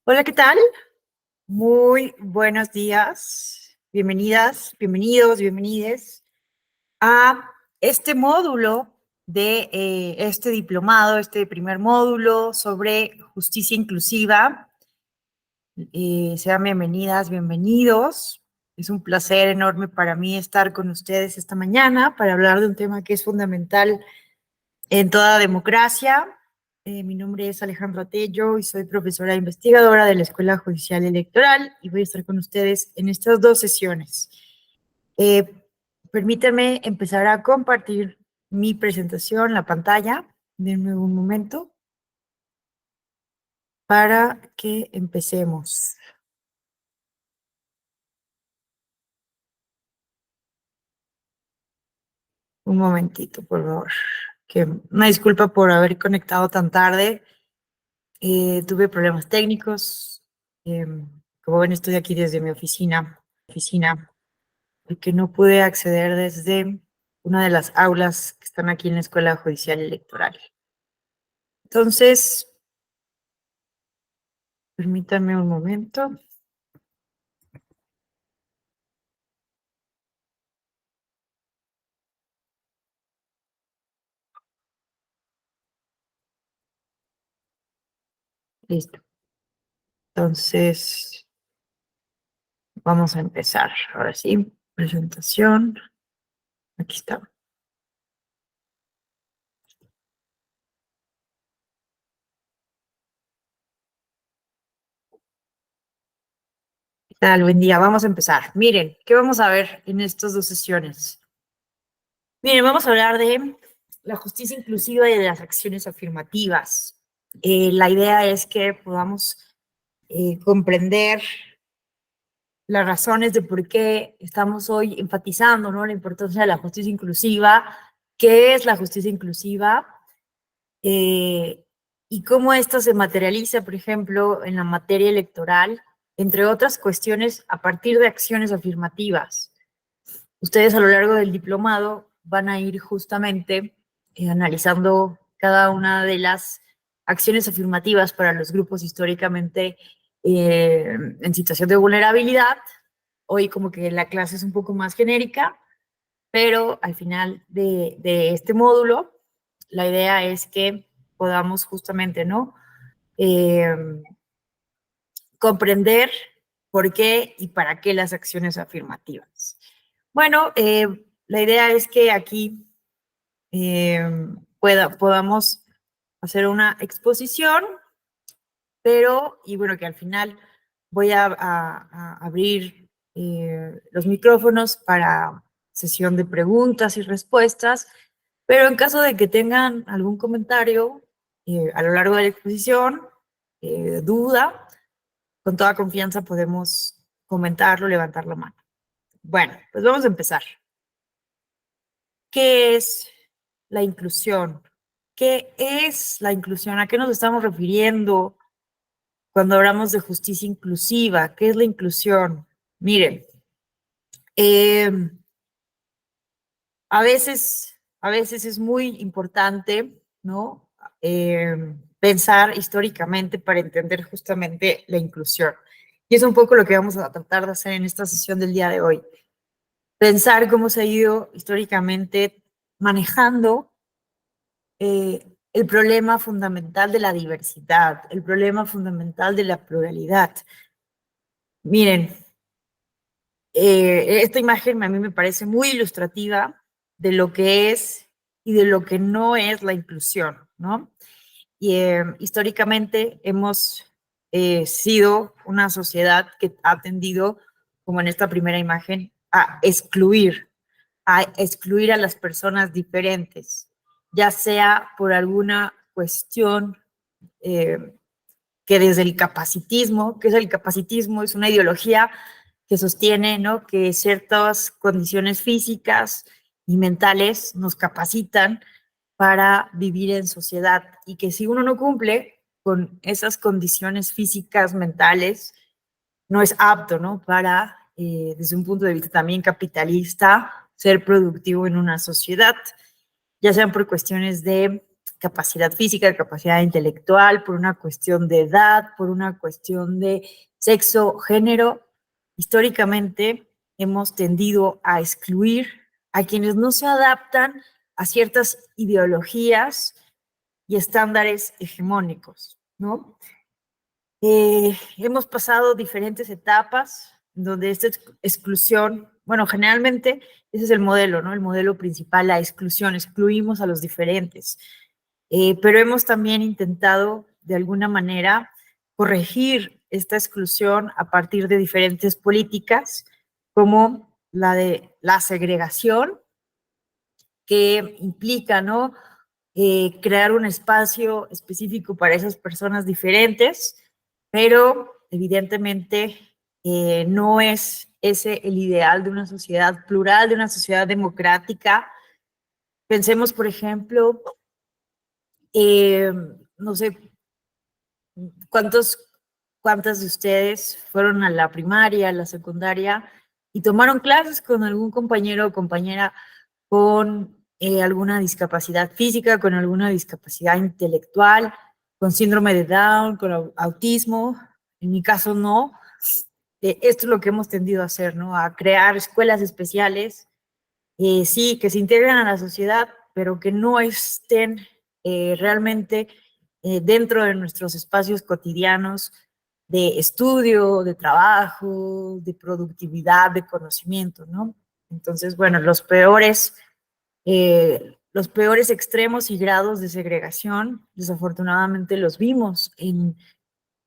Hola, ¿qué tal? Muy buenos días. Bienvenidas, bienvenidos, bienvenides a este módulo de este diplomado, este primer módulo sobre justicia inclusiva. Sean bienvenidas, bienvenidos. Es un placer enorme para mí estar con ustedes esta mañana para hablar de un tema que es fundamental en toda democracia. Mi nombre es Alejandra Tello y soy profesora e investigadora de la Escuela Judicial Electoral y voy a estar con ustedes en estas dos sesiones. Eh, Permítanme empezar a compartir mi presentación, la pantalla. Denme un momento para que empecemos. Un momentito, por favor. Una disculpa por haber conectado tan tarde. Tuve problemas técnicos. Eh, Como ven, estoy aquí desde mi oficina, porque no pude acceder desde una de las aulas que están aquí en la Escuela Judicial Electoral. Entonces, permítanme un momento. Listo. Entonces, vamos a empezar. Ahora sí, presentación. Aquí está. ¿Qué tal? Buen día. Vamos a empezar. Miren, ¿qué vamos a ver en estas dos sesiones? Miren, vamos a hablar de la justicia inclusiva y de las acciones afirmativas. La idea es que podamos comprender las razones de por qué estamos hoy enfatizando, ¿no?, la importancia de la justicia inclusiva, qué es la justicia inclusiva eh, y cómo esto se materializa, por ejemplo, en la materia electoral, entre otras cuestiones, a partir de acciones afirmativas. Ustedes a lo largo del diplomado van a ir justamente analizando cada una de las acciones afirmativas para los grupos históricamente en situación de vulnerabilidad. Hoy como que la clase es un poco más genérica, pero al final de este módulo, la idea es que podamos justamente, ¿no?, Eh, comprender por qué y para qué las acciones afirmativas. Bueno, la idea es que aquí podamos hacer una exposición, pero, y bueno, que al final voy a abrir los micrófonos para sesión de preguntas y respuestas, pero en caso de que tengan algún comentario a lo largo de la exposición, duda, con toda confianza podemos comentarlo, levantar la mano. Bueno, pues vamos a empezar. ¿Qué es la inclusión? ¿Qué es la inclusión? ¿A qué nos estamos refiriendo cuando hablamos de justicia inclusiva? ¿Qué es la inclusión? Miren, eh, a veces es muy importante, ¿no?, pensar históricamente para entender justamente la inclusión. Y es un poco lo que vamos a tratar de hacer en esta sesión del día de hoy. Pensar cómo se ha ido históricamente manejando el problema fundamental de la diversidad, el problema fundamental de la pluralidad. Miren, esta imagen a mí me parece muy ilustrativa de lo que es y de lo que no es la inclusión, ¿no? Y históricamente hemos sido una sociedad que ha tendido, como en esta primera imagen, a excluir a las personas diferentes, ya sea por alguna cuestión eh, que desde el capacitismo, que es el capacitismo, es una ideología que sostiene, ¿no?, que ciertas condiciones físicas y mentales nos capacitan para vivir en sociedad y que si uno no cumple con esas condiciones físicas, mentales, no es apto, ¿no?, para, desde un punto de vista también capitalista, ser productivo en una sociedad, ya sean por cuestiones de capacidad física, capacidad intelectual, por una cuestión de edad, por una cuestión de sexo, género. Históricamente hemos tendido a excluir a quienes no se adaptan a ciertas ideologías y estándares hegemónicos, ¿no? Hemos pasado diferentes etapas donde esta exclusión, bueno, generalmente ese es el modelo, ¿no? El modelo principal, la exclusión, excluimos a los diferentes. Pero hemos también intentado, de alguna manera, corregir esta exclusión a partir de diferentes políticas, como la de la segregación, que implica, ¿no? Crear un espacio específico para esas personas diferentes, pero evidentemente no es ese el ideal de una sociedad plural, de una sociedad democrática. Pensemos, por ejemplo, no sé, ¿cuántas de ustedes fueron a la primaria, a la secundaria y tomaron clases con algún compañero o compañera con alguna discapacidad física, con alguna discapacidad intelectual, con síndrome de Down, con autismo? En mi caso no. Esto es lo que hemos tendido a hacer, ¿no? A crear escuelas especiales, sí, que se integran a la sociedad, pero que no estén realmente dentro de nuestros espacios cotidianos de estudio, de trabajo, de productividad, de conocimiento, ¿no? Entonces, bueno, los peores extremos y grados de segregación, desafortunadamente los vimos en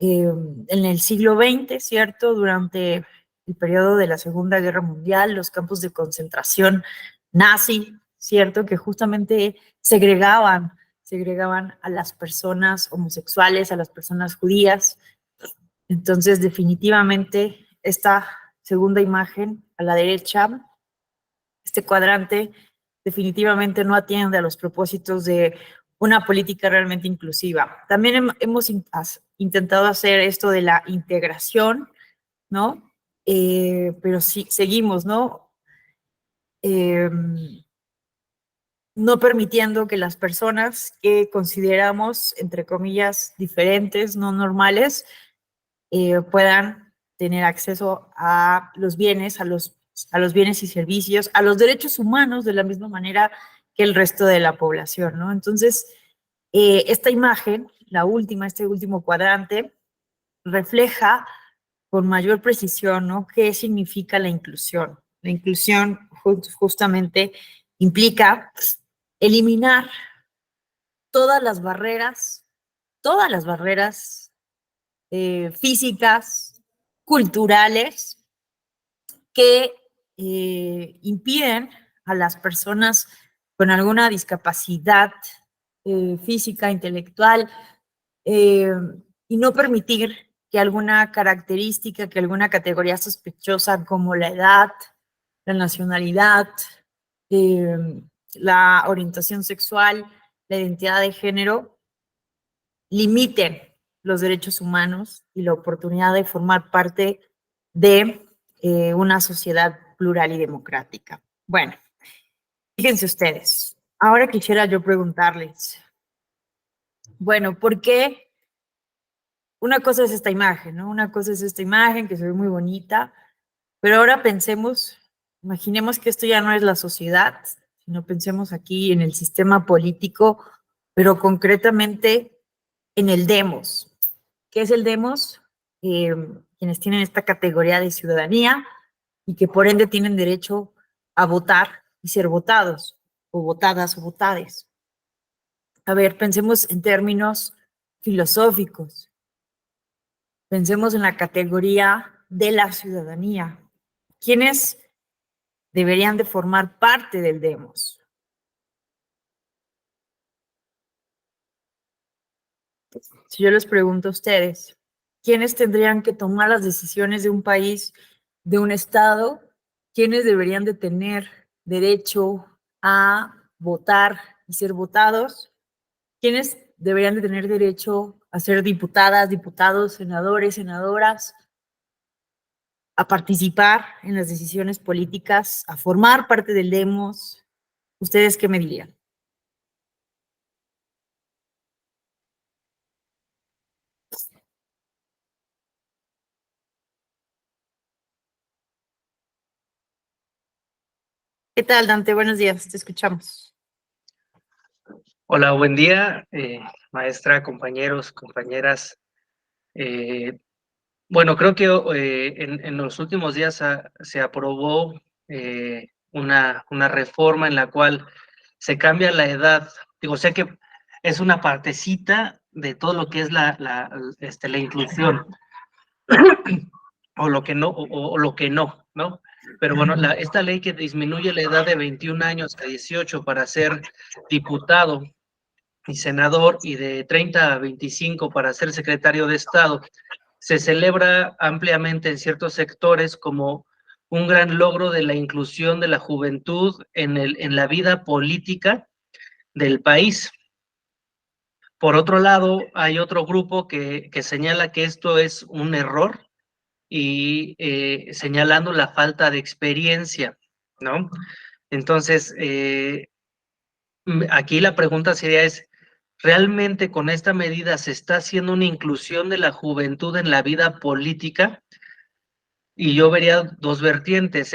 el siglo XX, ¿cierto? Durante el periodo de la Segunda Guerra Mundial, los campos de concentración nazi, ¿cierto? Que justamente segregaban a las personas homosexuales, a las personas judías. Entonces, definitivamente, esta segunda imagen a la derecha, este cuadrante, definitivamente no atiende a los propósitos de una política realmente inclusiva. También hemos intentado hacer esto de la integración, ¿no? Pero sí, seguimos, ¿no? Eh, no permitiendo que las personas que consideramos, entre comillas, diferentes, no normales, puedan tener acceso a los bienes, a los bienes y servicios, a los derechos humanos de la misma manera que el resto de la población, ¿no? Entonces, esta imagen, la última, este último cuadrante, refleja con mayor precisión, ¿no? ¿Qué significa la inclusión? La inclusión justamente implica eliminar todas las barreras físicas, culturales, que impiden a las personas con alguna discapacidad física, intelectual, eh, y no permitir que alguna característica, que alguna categoría sospechosa como la edad, la nacionalidad, eh, la orientación sexual, la identidad de género, limiten los derechos humanos y la oportunidad de formar parte de una sociedad plural y democrática. Bueno, fíjense ustedes, ahora quisiera yo preguntarles, bueno, ¿por qué? Una cosa es esta imagen, ¿no? Una cosa es esta imagen que se ve muy bonita, pero ahora pensemos, imaginemos que esto ya no es la sociedad, sino pensemos aquí en el sistema político, pero concretamente en el demos. ¿Qué es el demos? Quienes tienen esta categoría de ciudadanía y que por ende tienen derecho a votar y ser votados, o votadas o votades. A ver, pensemos en términos filosóficos. Pensemos en la categoría de la ciudadanía. ¿Quiénes deberían de formar parte del demos? Si yo les pregunto a ustedes, ¿quiénes tendrían que tomar las decisiones de un país, de un estado? ¿Quiénes deberían de tener derecho a votar y ser votados? ¿Quiénes deberían de tener derecho a ser diputadas, diputados, senadores, senadoras, a participar en las decisiones políticas, a formar parte del demos? ¿Ustedes qué me dirían? ¿Qué tal, Dante? Buenos días, te escuchamos. Hola, buen día, maestra, compañeros, compañeras. Bueno, creo que en los últimos días se aprobó una reforma en la cual se cambia la edad. Digo, sé que es una partecita de todo lo que es la inclusión, o lo que no, o lo que no, ¿no? Pero bueno, esta ley que disminuye la edad de 21 años a 18 para ser diputado y senador, y de 30 a 25 para ser secretario de Estado, se celebra ampliamente en ciertos sectores como un gran logro de la inclusión de la juventud en la vida política del país. Por otro lado, hay otro grupo que señala que esto es un error y señalando la falta de experiencia, ¿no? Entonces, aquí la pregunta sería ¿realmente con esta medida se está haciendo una inclusión de la juventud en la vida política? Y yo vería dos vertientes,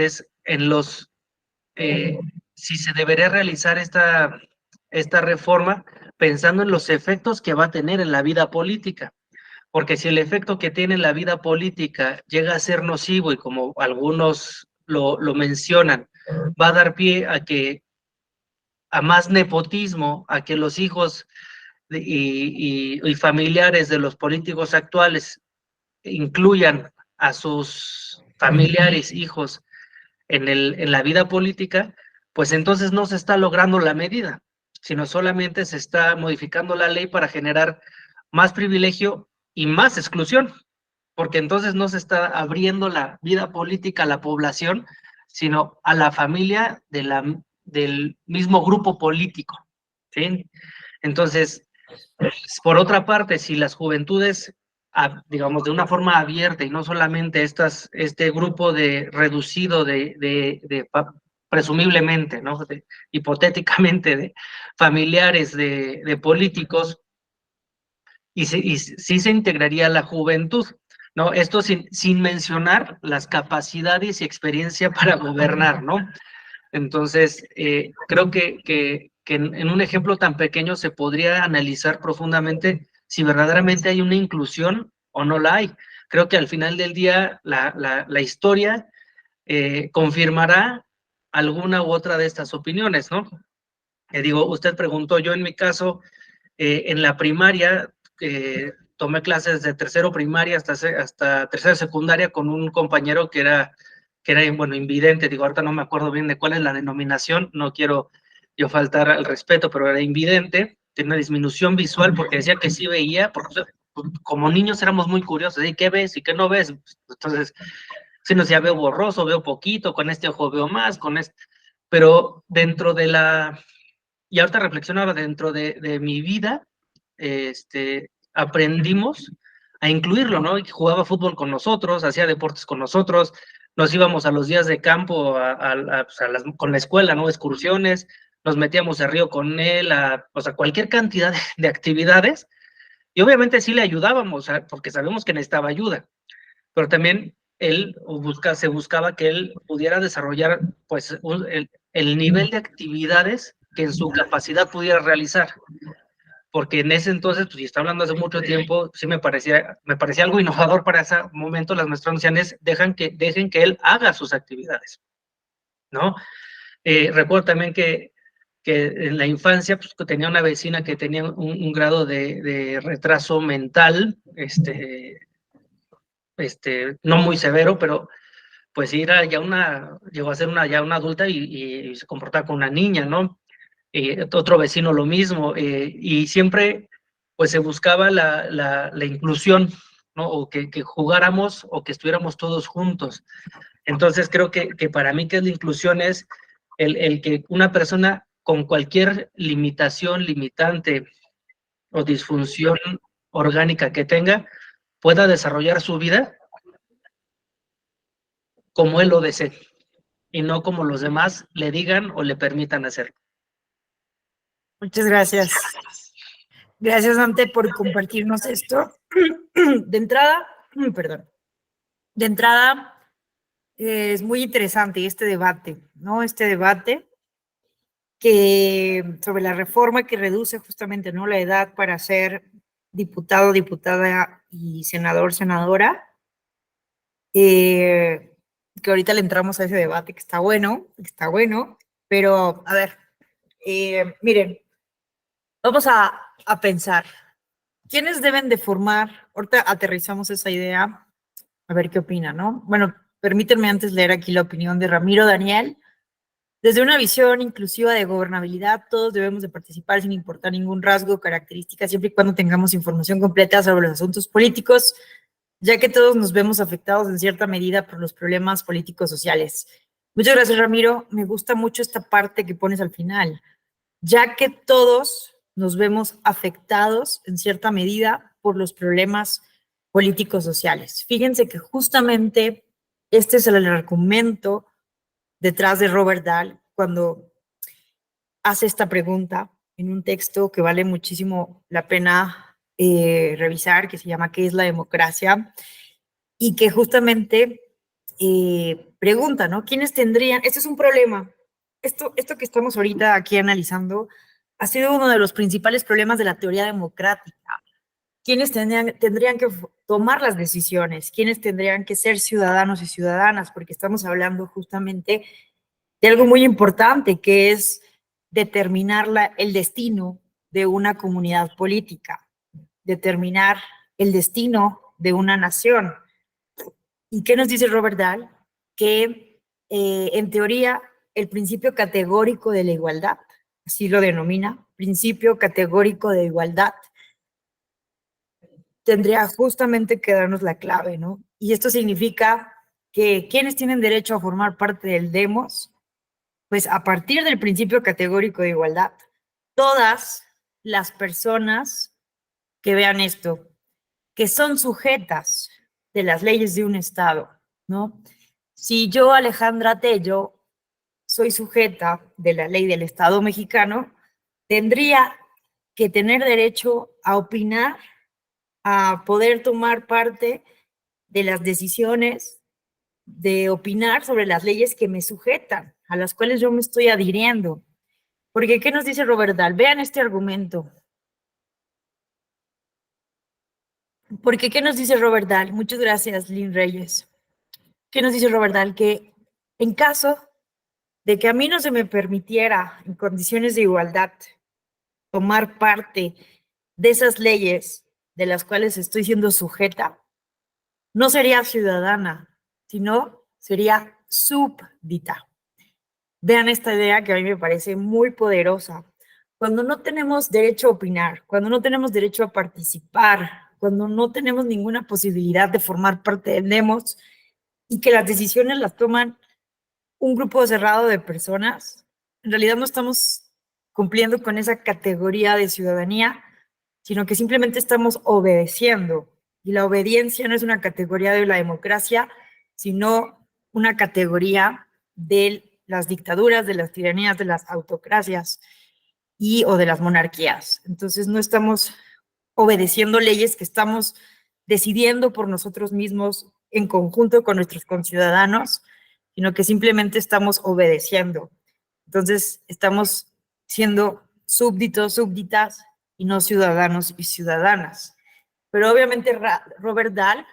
si se debería realizar esta reforma pensando en los efectos que va a tener en la vida política, porque si el efecto que tiene en la vida política llega a ser nocivo y como algunos lo mencionan, va a dar pie a más nepotismo, a que los hijos y familiares de los políticos actuales incluyan a sus familiares, hijos, en la vida política, pues entonces no se está logrando la medida, sino solamente se está modificando la ley para generar más privilegio y más exclusión, porque entonces no se está abriendo la vida política a la población, sino a la familia del mismo grupo político, ¿sí? Entonces, por otra parte, si las juventudes, digamos, de una forma abierta y no solamente este grupo reducido presumiblemente, ¿no? Hipotéticamente, de familiares de políticos, y sí se integraría la juventud, ¿no? Esto sin mencionar las capacidades y experiencia para gobernar, ¿no? Entonces, creo que en un ejemplo tan pequeño se podría analizar profundamente si verdaderamente hay una inclusión o no la hay. Creo que al final del día la historia confirmará alguna u otra de estas opiniones, ¿no? Digo, usted preguntó, yo en mi caso, en la primaria, tomé clases de tercero primaria hasta tercero secundaria con un compañero que era, bueno, invidente. Digo, ahorita no me acuerdo bien de cuál es la denominación, no quiero yo faltar al respeto, pero era invidente, tenía una disminución visual porque decía que sí veía, porque como niños éramos muy curiosos, ¿y qué ves y qué no ves? Entonces, si no, ya veo borroso, veo poquito, con este ojo veo más, con este, pero dentro de y ahorita reflexionaba, dentro de mi vida, aprendimos a incluirlo, ¿no? Y jugaba fútbol con nosotros, hacía deportes con nosotros, nos íbamos a los días de campo pues, con la escuela, ¿no? Excursiones, nos metíamos al río con él, o sea, cualquier cantidad de actividades, y obviamente sí le ayudábamos, porque sabemos que necesitaba ayuda, pero también se buscaba que él pudiera desarrollar, pues, el nivel de actividades que en su capacidad pudiera realizar, porque en ese entonces, pues si está hablando hace mucho tiempo, sí me parecía algo innovador para ese momento. Las maestras decían dejen que él haga sus actividades, ¿no? Recuerdo también que en la infancia, pues, tenía una vecina que tenía un grado de retraso mental, no muy severo, pero pues sí era llegó a ser ya una adulta y se comportaba como una niña, ¿no? Otro vecino lo mismo, y siempre pues se buscaba la inclusión, ¿no? O que jugáramos o que estuviéramos todos juntos. Entonces creo que para mí que la inclusión es el que una persona con cualquier limitación, limitante o disfunción orgánica que tenga, pueda desarrollar su vida como él lo desee y no como los demás le digan o le permitan hacerlo. Muchas gracias. Gracias, Dante, por compartirnos esto. De entrada, perdón, de entrada es muy interesante este debate, ¿no? Este debate que sobre la reforma que reduce justamente, ¿no?, la edad para ser diputado, diputada y senador, senadora, que ahorita le entramos a ese debate que está bueno, pero a ver, miren, vamos a pensar, ¿quiénes deben de formar? Ahorita aterrizamos esa idea, a ver qué opina, ¿no? Bueno, permítanme antes leer aquí la opinión de Ramiro Daniel. Desde una visión inclusiva de gobernabilidad, todos debemos de participar sin importar ningún rasgo o característica, siempre y cuando tengamos información completa sobre los asuntos políticos, ya que todos nos vemos afectados en cierta medida por los problemas políticos sociales. Muchas gracias, Ramiro. Me gusta mucho esta parte que pones al final, ya que todos nos vemos afectados en cierta medida por los problemas políticos sociales. Fíjense que justamente este es el argumento detrás de Robert Dahl cuando hace esta pregunta en un texto que vale muchísimo la pena revisar, que se llama ¿Qué es la democracia? Y que justamente pregunta, ¿no? ¿Quiénes tendrían? Esto es un problema. Esto que estamos ahorita aquí analizando ha sido uno de los principales problemas de la teoría democrática. ¿Quiénes tendrían que tomar las decisiones? ¿Quiénes tendrían que ser ciudadanos y ciudadanas? Porque estamos hablando justamente de algo muy importante, que es determinar el destino de una comunidad política, determinar el destino de una nación. ¿Y qué nos dice Robert Dahl? Que en teoría el principio categórico de la igualdad, así lo denomina, principio categórico de igualdad, tendría justamente que darnos la clave, ¿no? Y esto significa que quienes tienen derecho a formar parte del demos, pues a partir del principio categórico de igualdad, todas las personas que vean esto, que son sujetas de las leyes de un Estado, ¿no? Si yo, Alejandra Tello, soy sujeta de la ley del Estado mexicano, tendría que tener derecho a opinar, a poder tomar parte de las decisiones, de opinar sobre las leyes que me sujetan, a las cuales yo me estoy adhiriendo. Porque, ¿qué nos dice Robert Dahl? Vean este argumento. Porque, ¿qué nos dice Robert Dahl? Muchas gracias, Lynn Reyes. ¿Qué nos dice Robert Dahl? Que en caso de que a mí no se me permitiera, en condiciones de igualdad, tomar parte de esas leyes de las cuales estoy siendo sujeta, no sería ciudadana, sino sería súbdita. Vean esta idea que a mí me parece muy poderosa. Cuando no tenemos derecho a opinar, cuando no tenemos derecho a participar, cuando no tenemos ninguna posibilidad de formar parte del demos y que las decisiones las toman un grupo cerrado de personas, en realidad no estamos cumpliendo con esa categoría de ciudadanía, sino que simplemente estamos obedeciendo. Y la obediencia no es una categoría de la democracia, sino una categoría de las dictaduras, de las tiranías, de las autocracias o de las monarquías. Entonces no estamos obedeciendo leyes que estamos decidiendo por nosotros mismos en conjunto con nuestros conciudadanos, sino que simplemente estamos obedeciendo. Entonces estamos siendo súbditos, súbditas y no ciudadanos y ciudadanas. Pero obviamente Robert Dahl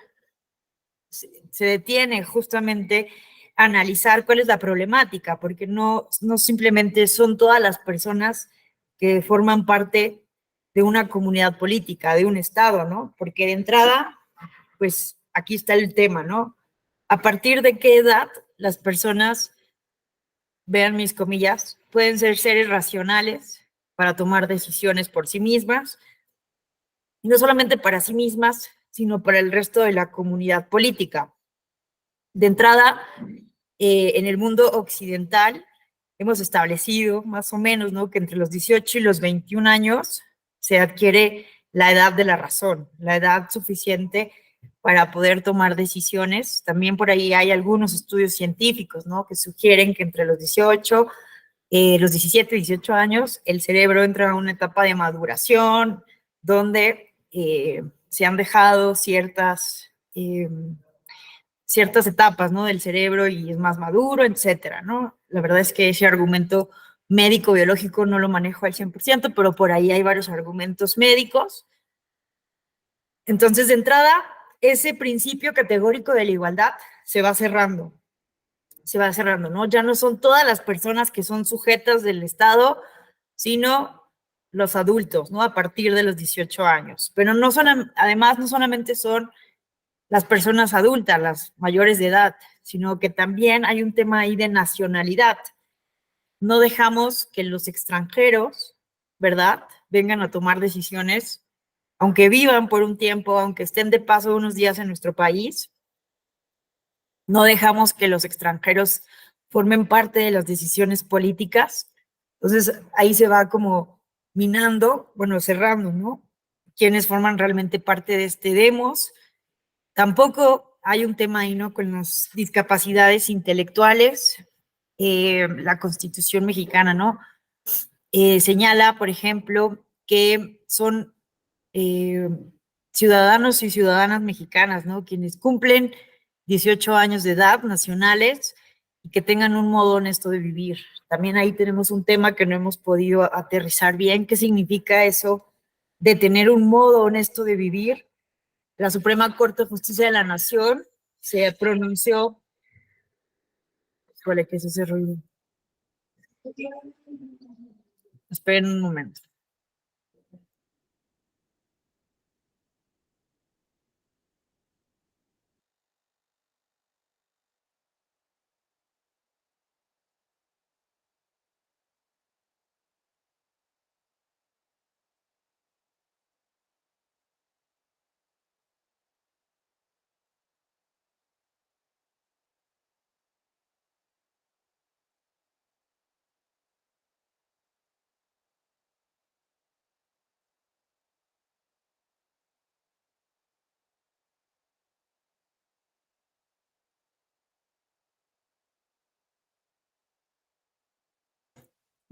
se detiene justamente a analizar cuál es la problemática, porque no simplemente son todas las personas que forman parte de una comunidad política, de un Estado, ¿no? Porque de entrada, pues aquí está el tema, ¿no? ¿A partir de qué edad las personas, vean mis comillas, pueden ser seres racionales para tomar decisiones por sí mismas? Y no solamente para sí mismas, sino para el resto de la comunidad política. De entrada, en el mundo occidental hemos establecido más o menos, ¿no?, que entre los 18 y los 21 años se adquiere la edad de la razón, la edad suficiente para poder tomar decisiones. También por ahí hay algunos estudios científicos, ¿no?, que sugieren que entre los 18, los 17 y 18 años, el cerebro entra a una etapa de maduración donde se han dejado ciertas etapas, ¿no? Del cerebro y es más maduro, etcétera, ¿no? La verdad es que ese argumento médico-biológico no lo manejo al 100%, pero por ahí hay varios argumentos médicos. Entonces, de entrada, ese principio categórico de la igualdad se va cerrando, ¿no? Ya no son todas las personas que son sujetas del Estado, sino los adultos, ¿no? A partir de los 18 años. Pero no son, además, no solamente son las personas adultas, las mayores de edad, sino que también hay un tema ahí de nacionalidad. No dejamos que los extranjeros, ¿verdad?, vengan a tomar decisiones, aunque vivan por un tiempo, aunque estén de paso unos días en nuestro país, no dejamos que los extranjeros formen parte de las decisiones políticas. Entonces, ahí se va como minando, bueno, cerrando, ¿no? Quienes forman realmente parte de este demos. Tampoco hay un tema ahí, ¿no?, con las discapacidades intelectuales. La Constitución mexicana, ¿no? Señala, por ejemplo, que son ciudadanos y ciudadanas mexicanas, ¿no?, quienes cumplen 18 años de edad, nacionales, y que tengan un modo honesto de vivir. También ahí tenemos un tema que no hemos podido aterrizar bien. ¿Qué significa eso de tener un modo honesto de vivir? La Suprema Corte de Justicia de la Nación se pronunció. Híjole, ¿qué es ese ruido? Esperen un momento.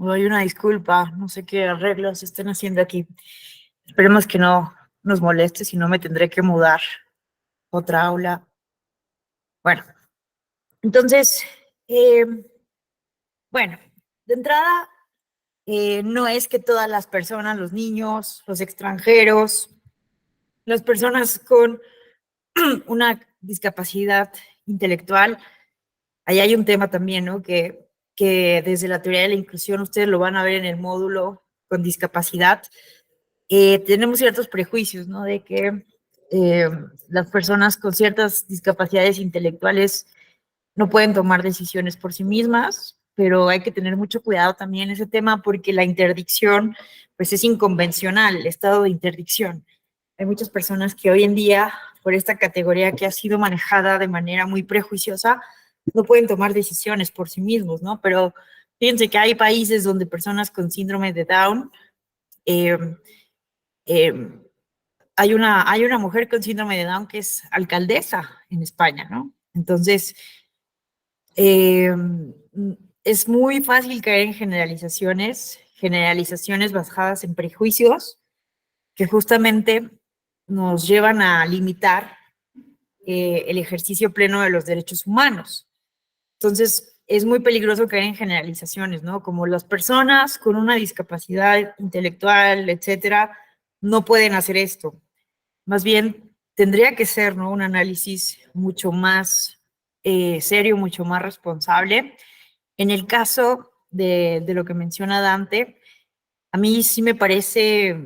Me doy una disculpa, no sé qué arreglos estén haciendo aquí. Esperemos que no nos moleste, si no me tendré que mudar a otra aula. Bueno, entonces, eh, bueno, de entrada, no es que todas las personas, los niños, los extranjeros, las personas con una discapacidad intelectual, ahí hay un tema también, ¿no? Que desde la teoría de la inclusión, ustedes lo van a ver en el módulo con discapacidad, tenemos ciertos prejuicios, ¿no? De que las personas con ciertas discapacidades intelectuales no pueden tomar decisiones por sí mismas, pero hay que tener mucho cuidado también en ese tema porque la interdicción, pues es inconvencional, el estado de interdicción. Hay muchas personas que hoy en día, por esta categoría que ha sido manejada de manera muy prejuiciosa, no pueden tomar decisiones por sí mismos, ¿no? Pero fíjense que hay países donde personas con síndrome de Down, eh, eh, hay una mujer con síndrome de Down que es alcaldesa en España, ¿no? Entonces, eh, es muy fácil caer en generalizaciones basadas en prejuicios que justamente nos llevan a limitar el ejercicio pleno de los derechos humanos. Entonces, es muy peligroso caer en generalizaciones, ¿no? Como las personas con una discapacidad intelectual, etcétera, no pueden hacer esto. Más bien, tendría que ser, ¿no?, un análisis mucho más serio, mucho más responsable. En el caso de lo que menciona Dante, a mí sí me parece,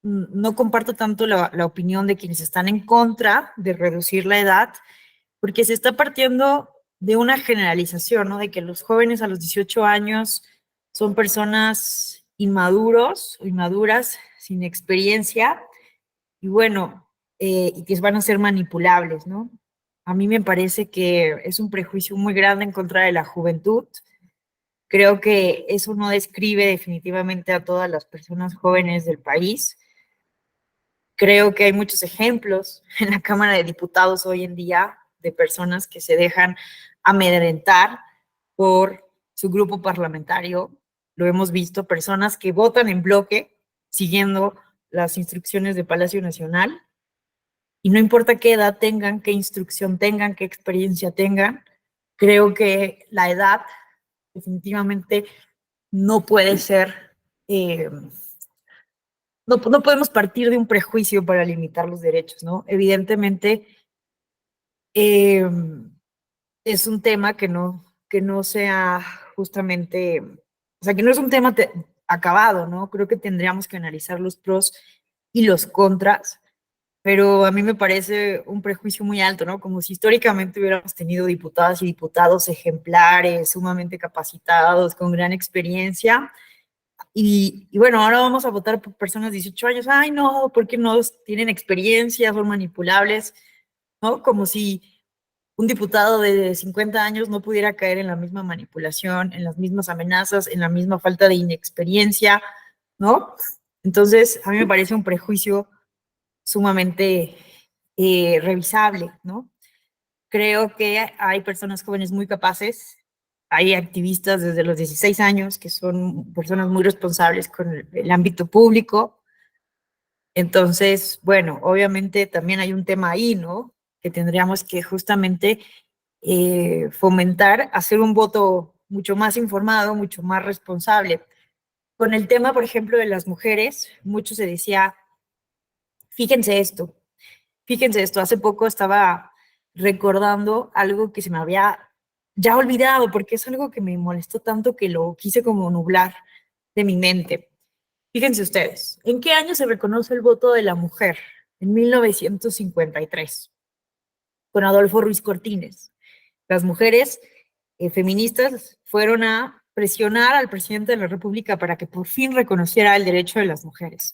no comparto tanto la opinión de quienes están en contra de reducir la edad, porque se está partiendo de una generalización, ¿no? De que los jóvenes a los 18 años son personas inmaduros o inmaduras, sin experiencia, y bueno, y que van a ser manipulables, ¿no? A mí me parece que es un prejuicio muy grande en contra de la juventud. Creo que eso no describe definitivamente a todas las personas jóvenes del país. Creo que hay muchos ejemplos en la Cámara de Diputados hoy en día de personas que se dejan amedrentar por su grupo parlamentario. Lo hemos visto, personas que votan en bloque siguiendo las instrucciones de Palacio Nacional, y no importa qué edad tengan, qué instrucción tengan, qué experiencia tengan, creo que la edad definitivamente no puede ser, no podemos partir de un prejuicio para limitar los derechos, ¿no? Evidentemente, es un tema que no sea justamente, o sea, que no es un tema acabado, ¿no? Creo que tendríamos que analizar los pros y los contras, pero a mí me parece un prejuicio muy alto, ¿no? Como si históricamente hubiéramos tenido diputadas y diputados ejemplares, sumamente capacitados, con gran experiencia, y bueno, ahora vamos a votar por personas de 18 años, ay no, porque no tienen experiencia, son manipulables, ¿no? Como si un diputado de 50 años no pudiera caer en la misma manipulación, en las mismas amenazas, en la misma falta de inexperiencia, ¿no? Entonces, a mí me parece un prejuicio sumamente revisable, ¿no? Creo que hay personas jóvenes muy capaces, hay activistas desde los 16 años que son personas muy responsables con el ámbito público. Entonces, bueno, obviamente también hay un tema ahí, ¿no? Que tendríamos que justamente fomentar, hacer un voto mucho más informado, mucho más responsable. Con el tema, por ejemplo, de las mujeres, mucho se decía, fíjense esto, fíjense esto, hace poco estaba recordando algo que se me había ya olvidado, porque es algo que me molestó tanto que lo quise como nublar de mi mente. Fíjense ustedes, ¿en qué año se reconoce el voto de la mujer? En 1953, con Adolfo Ruiz Cortines. Las mujeres feministas fueron a presionar al presidente de la República para que por fin reconociera el derecho de las mujeres.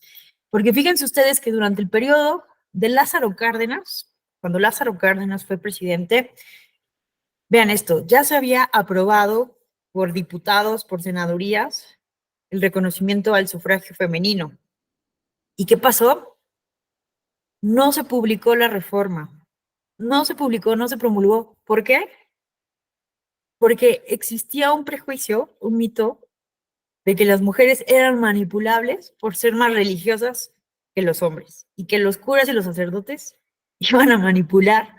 Porque fíjense ustedes que durante el periodo de Lázaro Cárdenas, cuando Lázaro Cárdenas fue presidente, vean esto, ya se había aprobado por diputados, por senadurías, el reconocimiento al sufragio femenino. ¿Y qué pasó? No se publicó la reforma, no se publicó, no se promulgó. ¿Por qué? Porque existía un prejuicio, un mito, de que las mujeres eran manipulables por ser más religiosas que los hombres y que los curas y los sacerdotes iban a manipular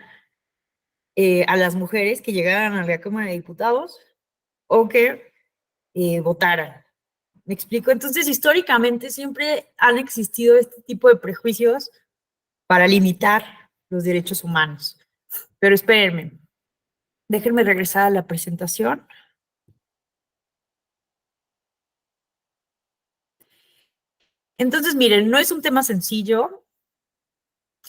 a las mujeres que llegaran a la Cámara de Diputados o que votaran. ¿Me explico? Entonces, históricamente siempre han existido este tipo de prejuicios para limitar los derechos humanos. Pero espérenme, déjenme regresar a la presentación. Entonces, miren, no es un tema sencillo,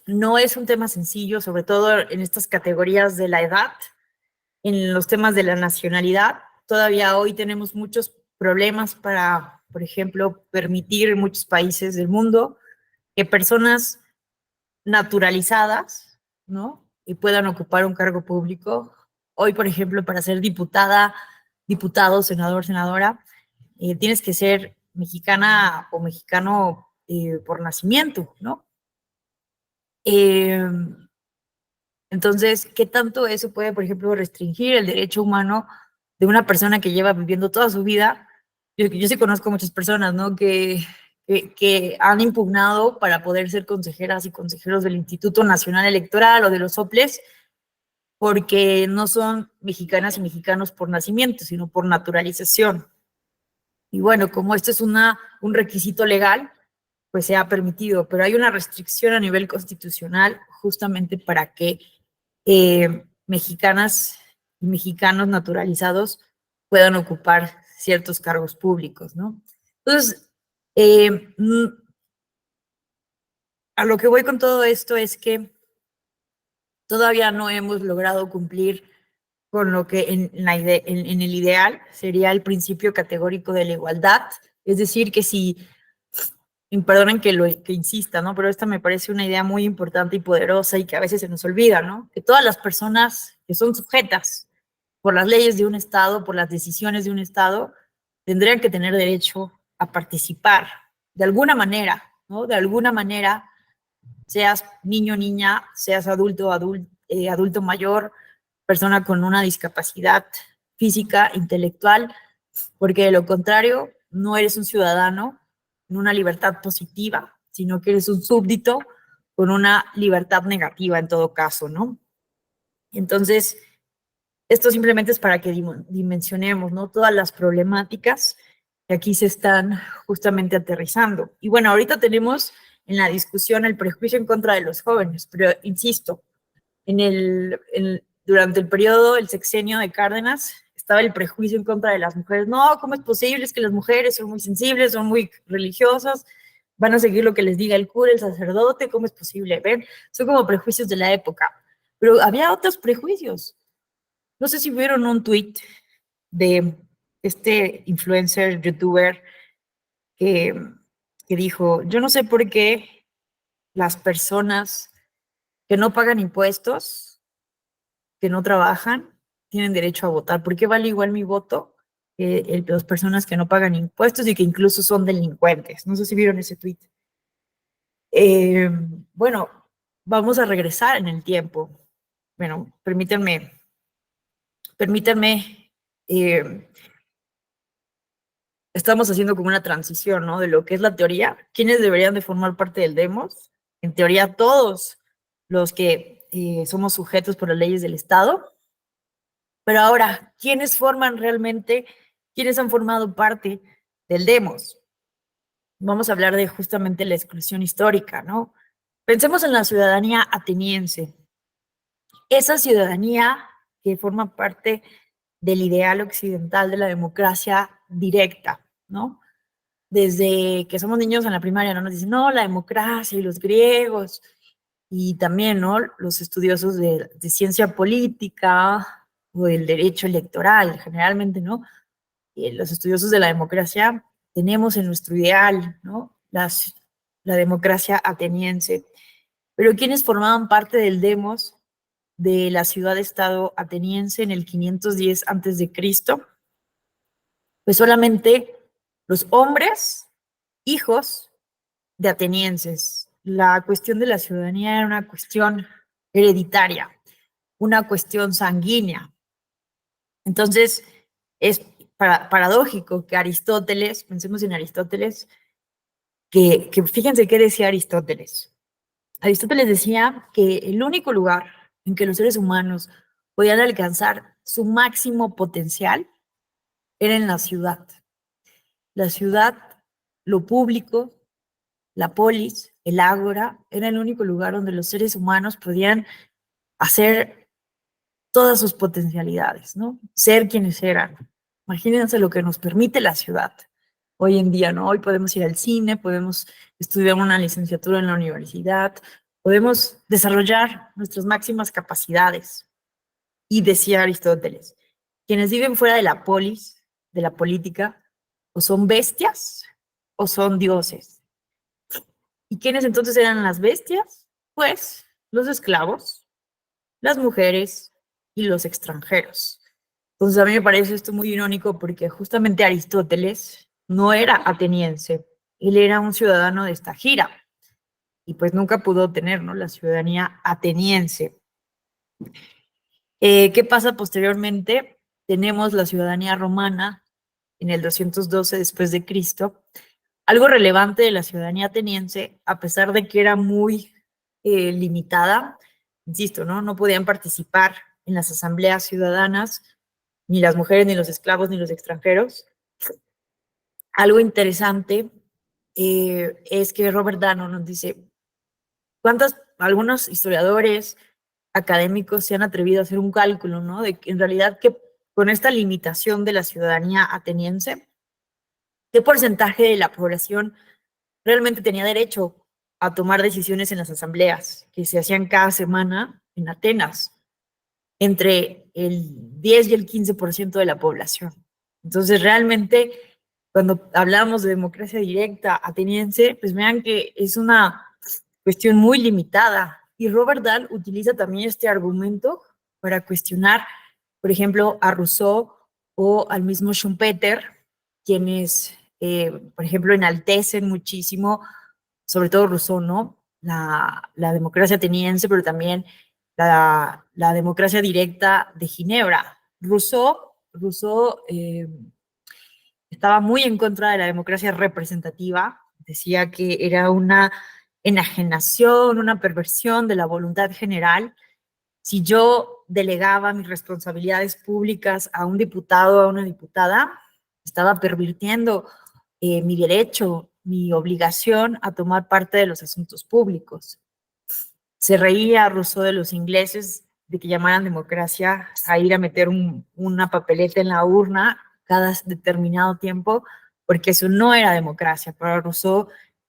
no es un tema sencillo, sobre todo en estas categorías de la edad, en los temas de la nacionalidad. Todavía hoy tenemos muchos problemas para, por ejemplo, permitir en muchos países del mundo que personas naturalizadas, ¿no? Y puedan ocupar un cargo público. Hoy, por ejemplo, para ser diputada, diputado, senador, senadora, tienes que ser mexicana o mexicano por nacimiento, ¿no? Eh, entonces, ¿qué tanto eso puede, por ejemplo, restringir el derecho humano de una persona que lleva viviendo toda su vida? Yo sí conozco muchas personas, ¿no? Que han impugnado para poder ser consejeras y consejeros del Instituto Nacional Electoral o de los soples, porque no son mexicanas y mexicanos por nacimiento, sino por naturalización. Y bueno, como esto es un requisito legal, pues se ha permitido, pero hay una restricción a nivel constitucional justamente para que mexicanas y mexicanos naturalizados puedan ocupar ciertos cargos públicos, ¿no? Entonces, a lo que voy con todo esto es que todavía no hemos logrado cumplir con lo que en el ideal sería el principio categórico de la igualdad, es decir, que si, y perdonen que insista, ¿no? Pero esta me parece una idea muy importante y poderosa y que a veces se nos olvida, ¿no? Que todas las personas que son sujetas por las leyes de un Estado, por las decisiones de un Estado, tendrían que tener derecho a participar de alguna manera, ¿no? De alguna manera, seas niño, niña, seas adulto mayor, persona con una discapacidad física, intelectual, porque de lo contrario no eres un ciudadano en una libertad positiva sino que eres un súbdito con una libertad negativa en todo caso, ¿no? Entonces, esto simplemente es para que dimensionemos, ¿no? Todas las problemáticas que aquí se están justamente aterrizando. Y bueno, ahorita tenemos en la discusión el prejuicio en contra de los jóvenes, pero insisto, durante el periodo, el sexenio de Cárdenas, estaba el prejuicio en contra de las mujeres. No, ¿cómo es posible? Es que las mujeres son muy sensibles, son muy religiosas, van a seguir lo que les diga el cura, el sacerdote, ¿cómo es posible? ¿Ven? Son como prejuicios de la época. Pero había otros prejuicios. No sé si vieron un tweet de este influencer, youtuber, que, que dijo, yo no sé por qué las personas que no pagan impuestos, que no trabajan, tienen derecho a votar. ¿Por qué vale igual mi voto que las personas que no pagan impuestos y que incluso son delincuentes? No sé si vieron ese tweet. Bueno, vamos a regresar en el tiempo. Bueno, permítanme, estamos haciendo como una transición, ¿no? De lo que es la teoría. ¿Quiénes deberían de formar parte del demos? En teoría, todos los que somos sujetos por las leyes del Estado. Pero ahora, ¿quiénes forman realmente, quiénes han formado parte del demos? Vamos a hablar de justamente la exclusión histórica, ¿no? Pensemos en la ciudadanía ateniense. Esa ciudadanía que forma parte del ideal occidental de la democracia directa, ¿no? Desde que somos niños en la primaria, ¿no? Nos dicen, no, la democracia y los griegos, y también, ¿no? Los estudiosos de ciencia política o del derecho electoral, generalmente, ¿no? Y los estudiosos de la democracia tenemos en nuestro ideal, ¿no? La democracia ateniense. Pero quienes formaban parte del demos de la ciudad-estado ateniense en el 510 antes de Cristo, pues solamente los hombres, hijos de atenienses. La cuestión de la ciudadanía era una cuestión hereditaria, una cuestión sanguínea. Entonces, es paradójico que Aristóteles, pensemos en Aristóteles, que fíjense qué decía Aristóteles. Aristóteles decía que el único lugar en que los seres humanos podían alcanzar su máximo potencial era en la ciudad. La ciudad, lo público, la polis, el ágora, era el único lugar donde los seres humanos podían hacer todas sus potencialidades, ¿no? Ser quienes eran. Imagínense lo que nos permite la ciudad hoy en día, ¿no? Hoy podemos ir al cine, podemos estudiar una licenciatura en la universidad, podemos desarrollar nuestras máximas capacidades. Y decía Aristóteles, quienes viven fuera de la polis, de la política, o son bestias o son dioses. ¿Y quiénes entonces eran las bestias? Pues los esclavos, las mujeres y los extranjeros. Entonces a mí me parece esto muy irónico porque justamente Aristóteles no era ateniense, él era un ciudadano de esta gira y pues nunca pudo tener, ¿no?, la ciudadanía ateniense. ¿Qué pasa posteriormente? Tenemos la ciudadanía romana en el 212 después de Cristo. Algo relevante de la ciudadanía ateniense, a pesar de que era muy limitada, insisto, ¿no? No podían participar en las asambleas ciudadanas, ni las mujeres, ni los esclavos, ni los extranjeros. Algo interesante es que Robert Dano nos dice, algunos historiadores académicos se han atrevido a hacer un cálculo, ¿no? De que en realidad que con esta limitación de la ciudadanía ateniense, ¿qué porcentaje de la población realmente tenía derecho a tomar decisiones en las asambleas que se hacían cada semana en Atenas? Entre el 10 y el 15% de la población. Entonces, realmente, cuando hablamos de democracia directa ateniense, pues vean que es una cuestión muy limitada. Y Robert Dahl utiliza también este argumento para cuestionar, por ejemplo, a Rousseau o al mismo Schumpeter, quienes, por ejemplo, enaltecen muchísimo, sobre todo Rousseau, ¿no? La democracia ateniense, pero también la democracia directa de Ginebra. Rousseau estaba muy en contra de la democracia representativa decía que era una enajenación, una perversión de la voluntad general. Si yo delegaba mis responsabilidades públicas a un diputado o a una diputada, estaba pervirtiendo mi derecho, mi obligación a tomar parte de los asuntos públicos. Se reía Rousseau de los ingleses de que llamaran democracia a ir a meter una papeleta en la urna cada determinado tiempo, porque eso no era democracia. Para Rousseau,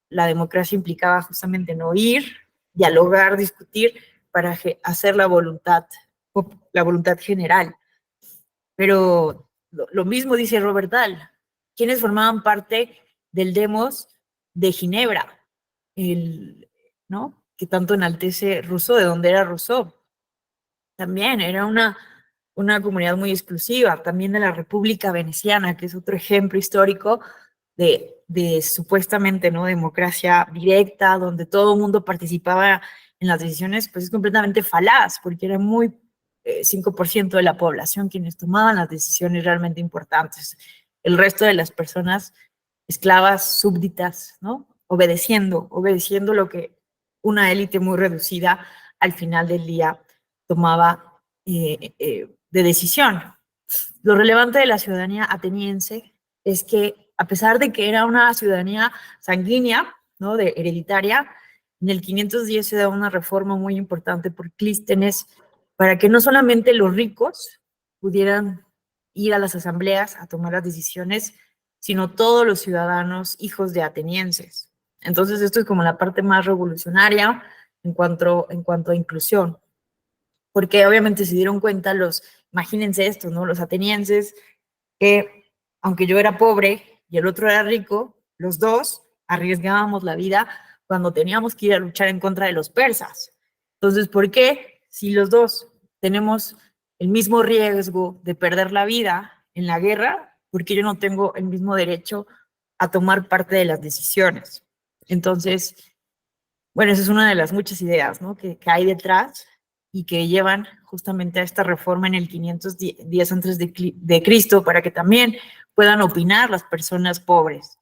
la democracia implicaba justamente no ir, dialogar, discutir, para hacer la voluntad general. Pero lo mismo dice Robert Dahl, quienes formaban parte del Demos de Ginebra, ¿no? Que tanto enaltece Rousseau, de donde era Rousseau. También era una comunidad muy exclusiva, también de la República Veneciana, que es otro ejemplo histórico de supuestamente, ¿no?, democracia directa, donde todo el mundo participaba en las decisiones, pues es completamente falaz, porque era muy 5% de la población quienes tomaban las decisiones realmente importantes. El resto de las personas, esclavas, súbditas, ¿no?, obedeciendo lo que una élite muy reducida al final del día tomaba de decisión. Lo relevante de la ciudadanía ateniense es que, a pesar de que era una ciudadanía sanguínea, ¿no?, hereditaria, en el 510 se da una reforma muy importante por Clístenes para que no solamente los ricos pudieran ir a las asambleas a tomar las decisiones, sino todos los ciudadanos hijos de atenienses. Entonces, esto es como la parte más revolucionaria en cuanto a inclusión, porque obviamente se dieron cuenta imagínense esto, ¿no?, los atenienses, que aunque yo era pobre y el otro era rico, los dos arriesgábamos la vida cuando teníamos que ir a luchar en contra de los persas. Entonces, ¿por qué, si los dos tenemos el mismo riesgo de perder la vida en la guerra, por qué yo no tengo el mismo derecho a tomar parte de las decisiones? Entonces, bueno, esa es una de las muchas ideas, ¿no?, que hay detrás y que llevan justamente a esta reforma en el 510 antes de Cristo, para que también puedan opinar las personas pobres,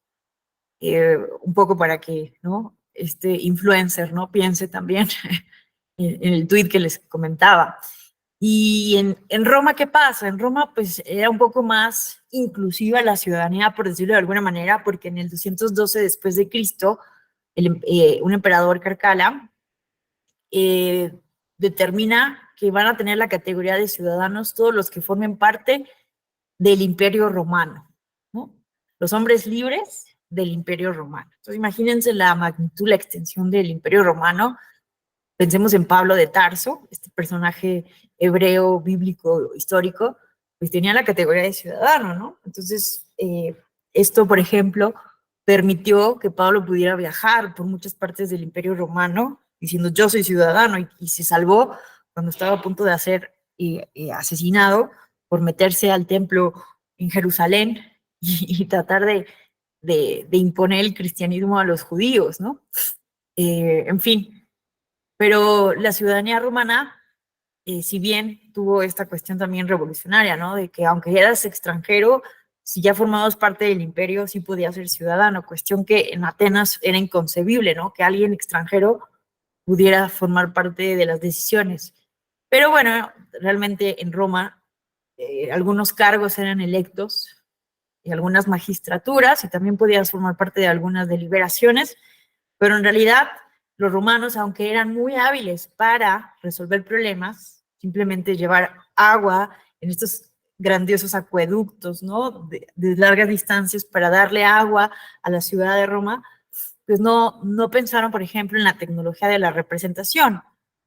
un poco para que, ¿no?, este influencer, ¿no?, piense también en el tuit que les comentaba. Y en Roma, ¿qué pasa? En Roma, pues, era un poco más inclusiva la ciudadanía, por decirlo de alguna manera, porque en el 212 después de Cristo, un emperador, Carcala, determina que van a tener la categoría de ciudadanos todos los que formen parte del Imperio Romano, ¿no? Los hombres libres del Imperio Romano. Entonces, imagínense la magnitud, la extensión del Imperio Romano. Pensemos en Pablo de Tarso, este personaje hebreo, bíblico, histórico, pues tenía la categoría de ciudadano, ¿no? Entonces, esto, por ejemplo, permitió que Pablo pudiera viajar por muchas partes del Imperio Romano, diciendo yo soy ciudadano, y se salvó cuando estaba a punto de ser asesinado por meterse al templo en Jerusalén y tratar de imponer el cristianismo a los judíos, ¿no? En fin, pero la ciudadanía romana, si bien tuvo esta cuestión también revolucionaria, ¿no?, de que aunque eras extranjero, si ya formabas parte del imperio, sí podías ser ciudadano, cuestión que en Atenas era inconcebible, ¿no?, que alguien extranjero pudiera formar parte de las decisiones. Pero bueno, realmente en Roma algunos cargos eran electos y algunas magistraturas, y también podías formar parte de algunas deliberaciones, pero en realidad los romanos, aunque eran muy hábiles para resolver problemas, simplemente llevar agua en estos grandiosos acueductos, ¿no?, de largas distancias para darle agua a la ciudad de Roma, pues no pensaron, por ejemplo, en la tecnología de la representación,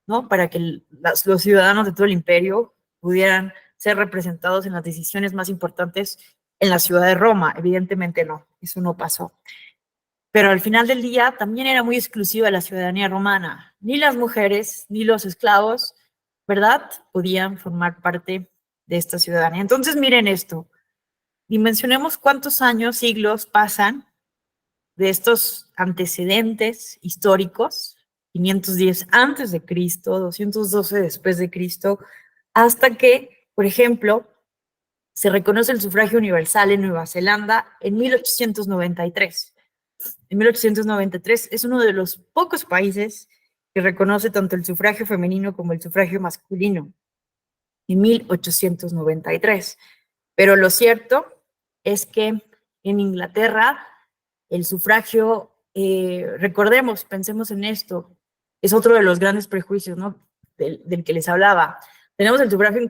¿no?, para que los ciudadanos de todo el imperio pudieran ser representados en las decisiones más importantes en la ciudad de Roma. Evidentemente no, eso no pasó. Pero al final del día también era muy exclusiva la ciudadanía romana. Ni las mujeres ni los esclavos, ¿verdad?, podían formar parte de esta ciudadanía. Entonces, miren esto, dimensionemos cuántos años, siglos pasan de estos antecedentes históricos, 510 antes de Cristo, 212 después de Cristo, hasta que, por ejemplo, se reconoce el sufragio universal en Nueva Zelanda en 1893. en 1893, es uno de los pocos países que reconoce tanto el sufragio femenino como el sufragio masculino, en 1893. Pero lo cierto es que en Inglaterra el sufragio, recordemos, pensemos en esto, es otro de los grandes prejuicios, ¿no? Del que les hablaba. Tenemos el sufragio,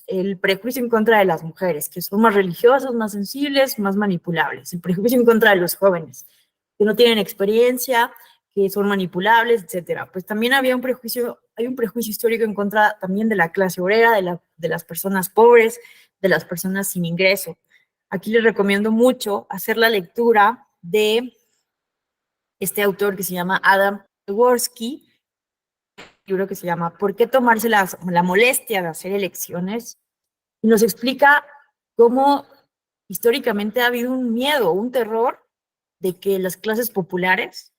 el prejuicio en contra de las mujeres, que son más religiosas, más sensibles, más manipulables. El prejuicio en contra de los jóvenes, que no tienen experiencia, que son manipulables, etcétera. Pues también había hay un prejuicio histórico en contra también de la clase obrera, de las personas pobres, de las personas sin ingreso. Aquí les recomiendo mucho hacer la lectura de este autor que se llama Adam Dworski, libro que se llama ¿Por qué tomarse la molestia de hacer elecciones? Y nos explica cómo históricamente ha habido un miedo, un terror de que las clases populares,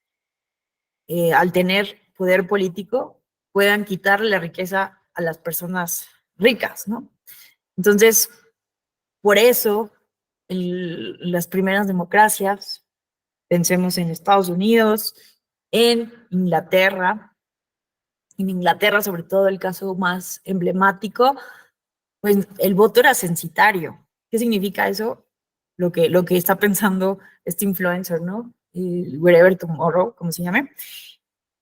al tener poder político, puedan quitarle la riqueza a las personas ricas, ¿no? Entonces, por eso, las primeras democracias, pensemos en Estados Unidos, en Inglaterra, sobre todo el caso más emblemático, pues el voto era censitario. ¿Qué significa eso? Lo que está pensando este influencer, ¿no? Wherever Tomorrow, como se llame.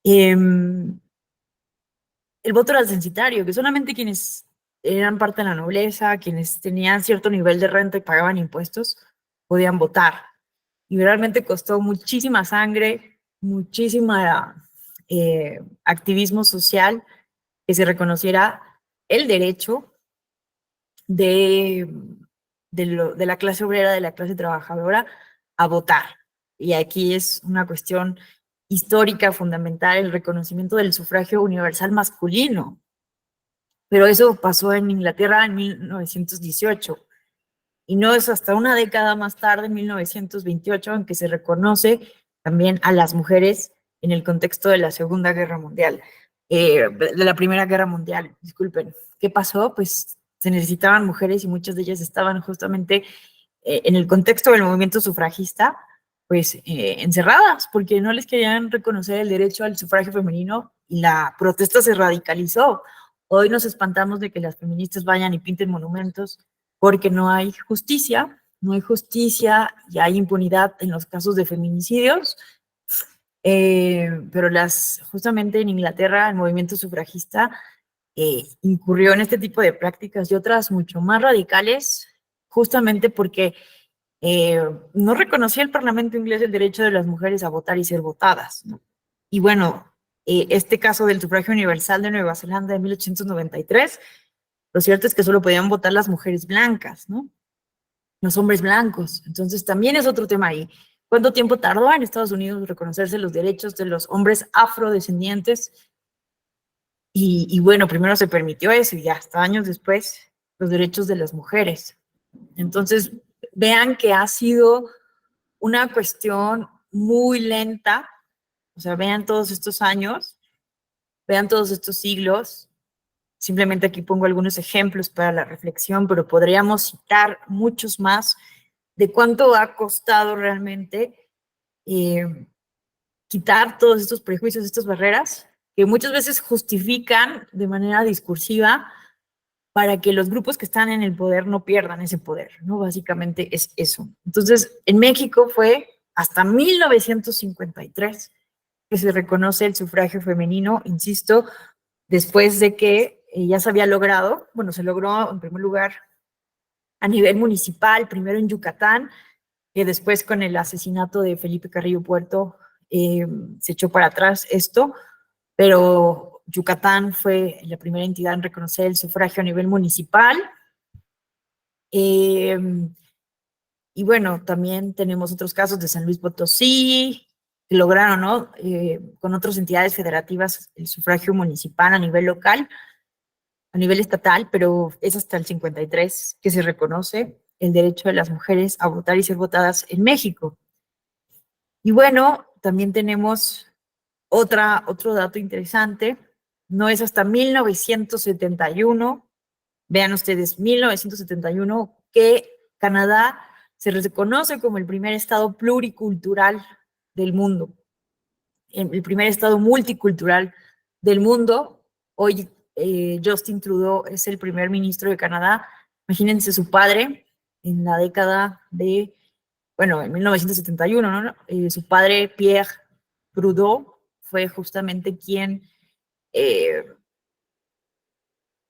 El voto era censitario, que solamente quienes eran parte de la nobleza, quienes tenían cierto nivel de renta y pagaban impuestos, podían votar. Y realmente costó muchísima sangre, muchísima activismo social que se reconociera el derecho de, de la clase obrera, de la clase trabajadora, a votar. Y aquí es una cuestión histórica fundamental, el reconocimiento del sufragio universal masculino. Pero eso pasó en Inglaterra en 1918. Y no es hasta una década más tarde, en 1928, en que se reconoce también a las mujeres en el contexto de la Segunda Guerra Mundial, de la Primera Guerra Mundial, disculpen. ¿Qué pasó? Pues se necesitaban mujeres y muchas de ellas estaban justamente en el contexto del movimiento sufragista, pues encerradas, porque no les querían reconocer el derecho al sufragio femenino y la protesta se radicalizó. Hoy nos espantamos de que las feministas vayan y pinten monumentos porque no hay justicia y hay impunidad en los casos de feminicidios, pero justamente en Inglaterra el movimiento sufragista incurrió en este tipo de prácticas y otras mucho más radicales, justamente porque no reconocía el Parlamento inglés el derecho de las mujeres a votar y ser votadas, ¿no? Y bueno, este caso del sufragio universal de Nueva Zelanda de 1893, lo cierto es que solo podían votar las mujeres blancas, ¿no? Los hombres blancos. Entonces también es otro tema ahí. ¿Cuánto tiempo tardó en Estados Unidos reconocerse los derechos de los hombres afrodescendientes? Y bueno, primero se permitió eso y hasta años después los derechos de las mujeres. Entonces, vean que ha sido una cuestión muy lenta, o sea, vean todos estos años, vean todos estos siglos. Simplemente aquí pongo algunos ejemplos para la reflexión, pero podríamos citar muchos más de cuánto ha costado realmente quitar todos estos prejuicios, estas barreras, que muchas veces justifican de manera discursiva para que los grupos que están en el poder no pierdan ese poder, ¿no? Básicamente es eso. Entonces, en México fue hasta 1953 que se reconoce el sufragio femenino, insisto, después de que ya se había logrado, bueno, se logró en primer lugar a nivel municipal, primero en Yucatán, que después con el asesinato de Felipe Carrillo Puerto se echó para atrás esto, pero Yucatán fue la primera entidad en reconocer el sufragio a nivel municipal. Y bueno, también tenemos otros casos de San Luis Potosí, que lograron, ¿no? Con otras entidades federativas el sufragio municipal a nivel local, a nivel estatal, pero es hasta el 53 que se reconoce el derecho de las mujeres a votar y ser votadas en México. Y bueno, también tenemos otro dato interesante, no es hasta 1971, vean ustedes, 1971, que Canadá se reconoce como el primer estado pluricultural del mundo, el primer estado multicultural del mundo. Hoy Justin Trudeau es el primer ministro de Canadá. Imagínense su padre en la década de, bueno, en 1971, ¿no? Su padre, Pierre Trudeau, fue justamente quien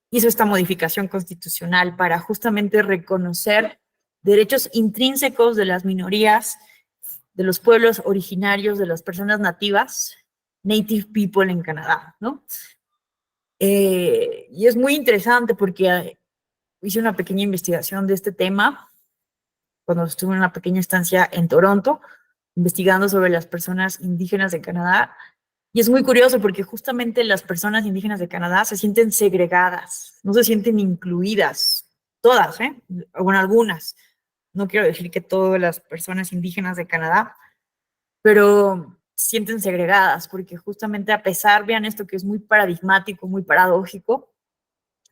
hizo esta modificación constitucional para justamente reconocer derechos intrínsecos de las minorías, de los pueblos originarios, de las personas nativas, native people en Canadá, ¿no? Y es muy interesante porque hice una pequeña investigación de este tema cuando estuve en una pequeña estancia en Toronto, investigando sobre las personas indígenas de Canadá. Y es muy curioso porque justamente las personas indígenas de Canadá se sienten segregadas, no se sienten incluidas, todas, ¿eh? Bueno, algunas. No quiero decir que todas las personas indígenas de Canadá, pero sienten segregadas porque justamente a pesar, vean esto que es muy paradigmático, muy paradójico,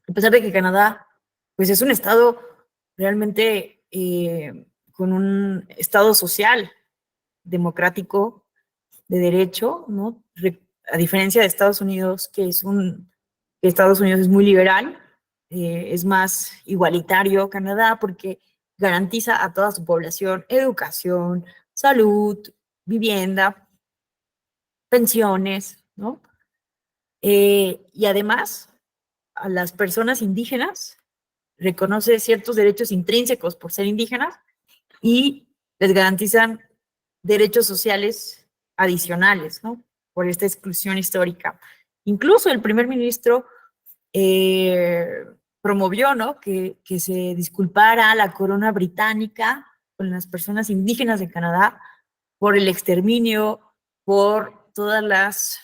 a pesar de que Canadá, pues es un estado realmente con un estado social, democrático, de derecho, ¿no? A diferencia de Estados Unidos, que Estados Unidos es muy liberal, es más igualitario Canadá porque garantiza a toda su población educación, salud, vivienda, pensiones, ¿no? Y además, a las personas indígenas reconoce ciertos derechos intrínsecos por ser indígenas y les garantizan derechos sociales adicionales, ¿no? Por esta exclusión histórica. Incluso el primer ministro promovió, ¿no? Que se disculpara la corona británica con las personas indígenas de Canadá por el exterminio, por todas las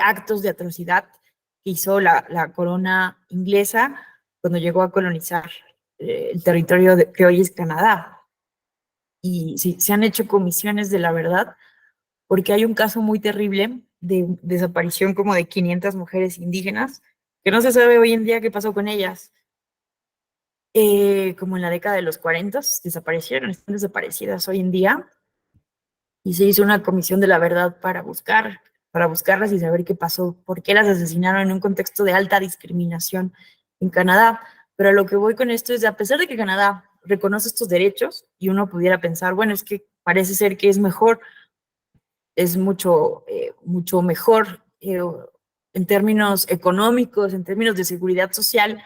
actos de atrocidad que hizo la corona inglesa cuando llegó a colonizar el territorio que hoy es Canadá. Y sí, se han hecho comisiones de la verdad, porque hay un caso muy terrible de desaparición como de 500 mujeres indígenas, que no se sabe hoy en día qué pasó con ellas. Como en la década de los 40 desaparecieron, están desaparecidas hoy en día, y se hizo una comisión de la verdad para buscarlas y saber qué pasó, por qué las asesinaron en un contexto de alta discriminación en Canadá. Pero lo que voy con esto es, a pesar de que Canadá reconoce estos derechos, y uno pudiera pensar, bueno, es que parece ser que es mejor, es mucho mejor en términos económicos, en términos de seguridad social,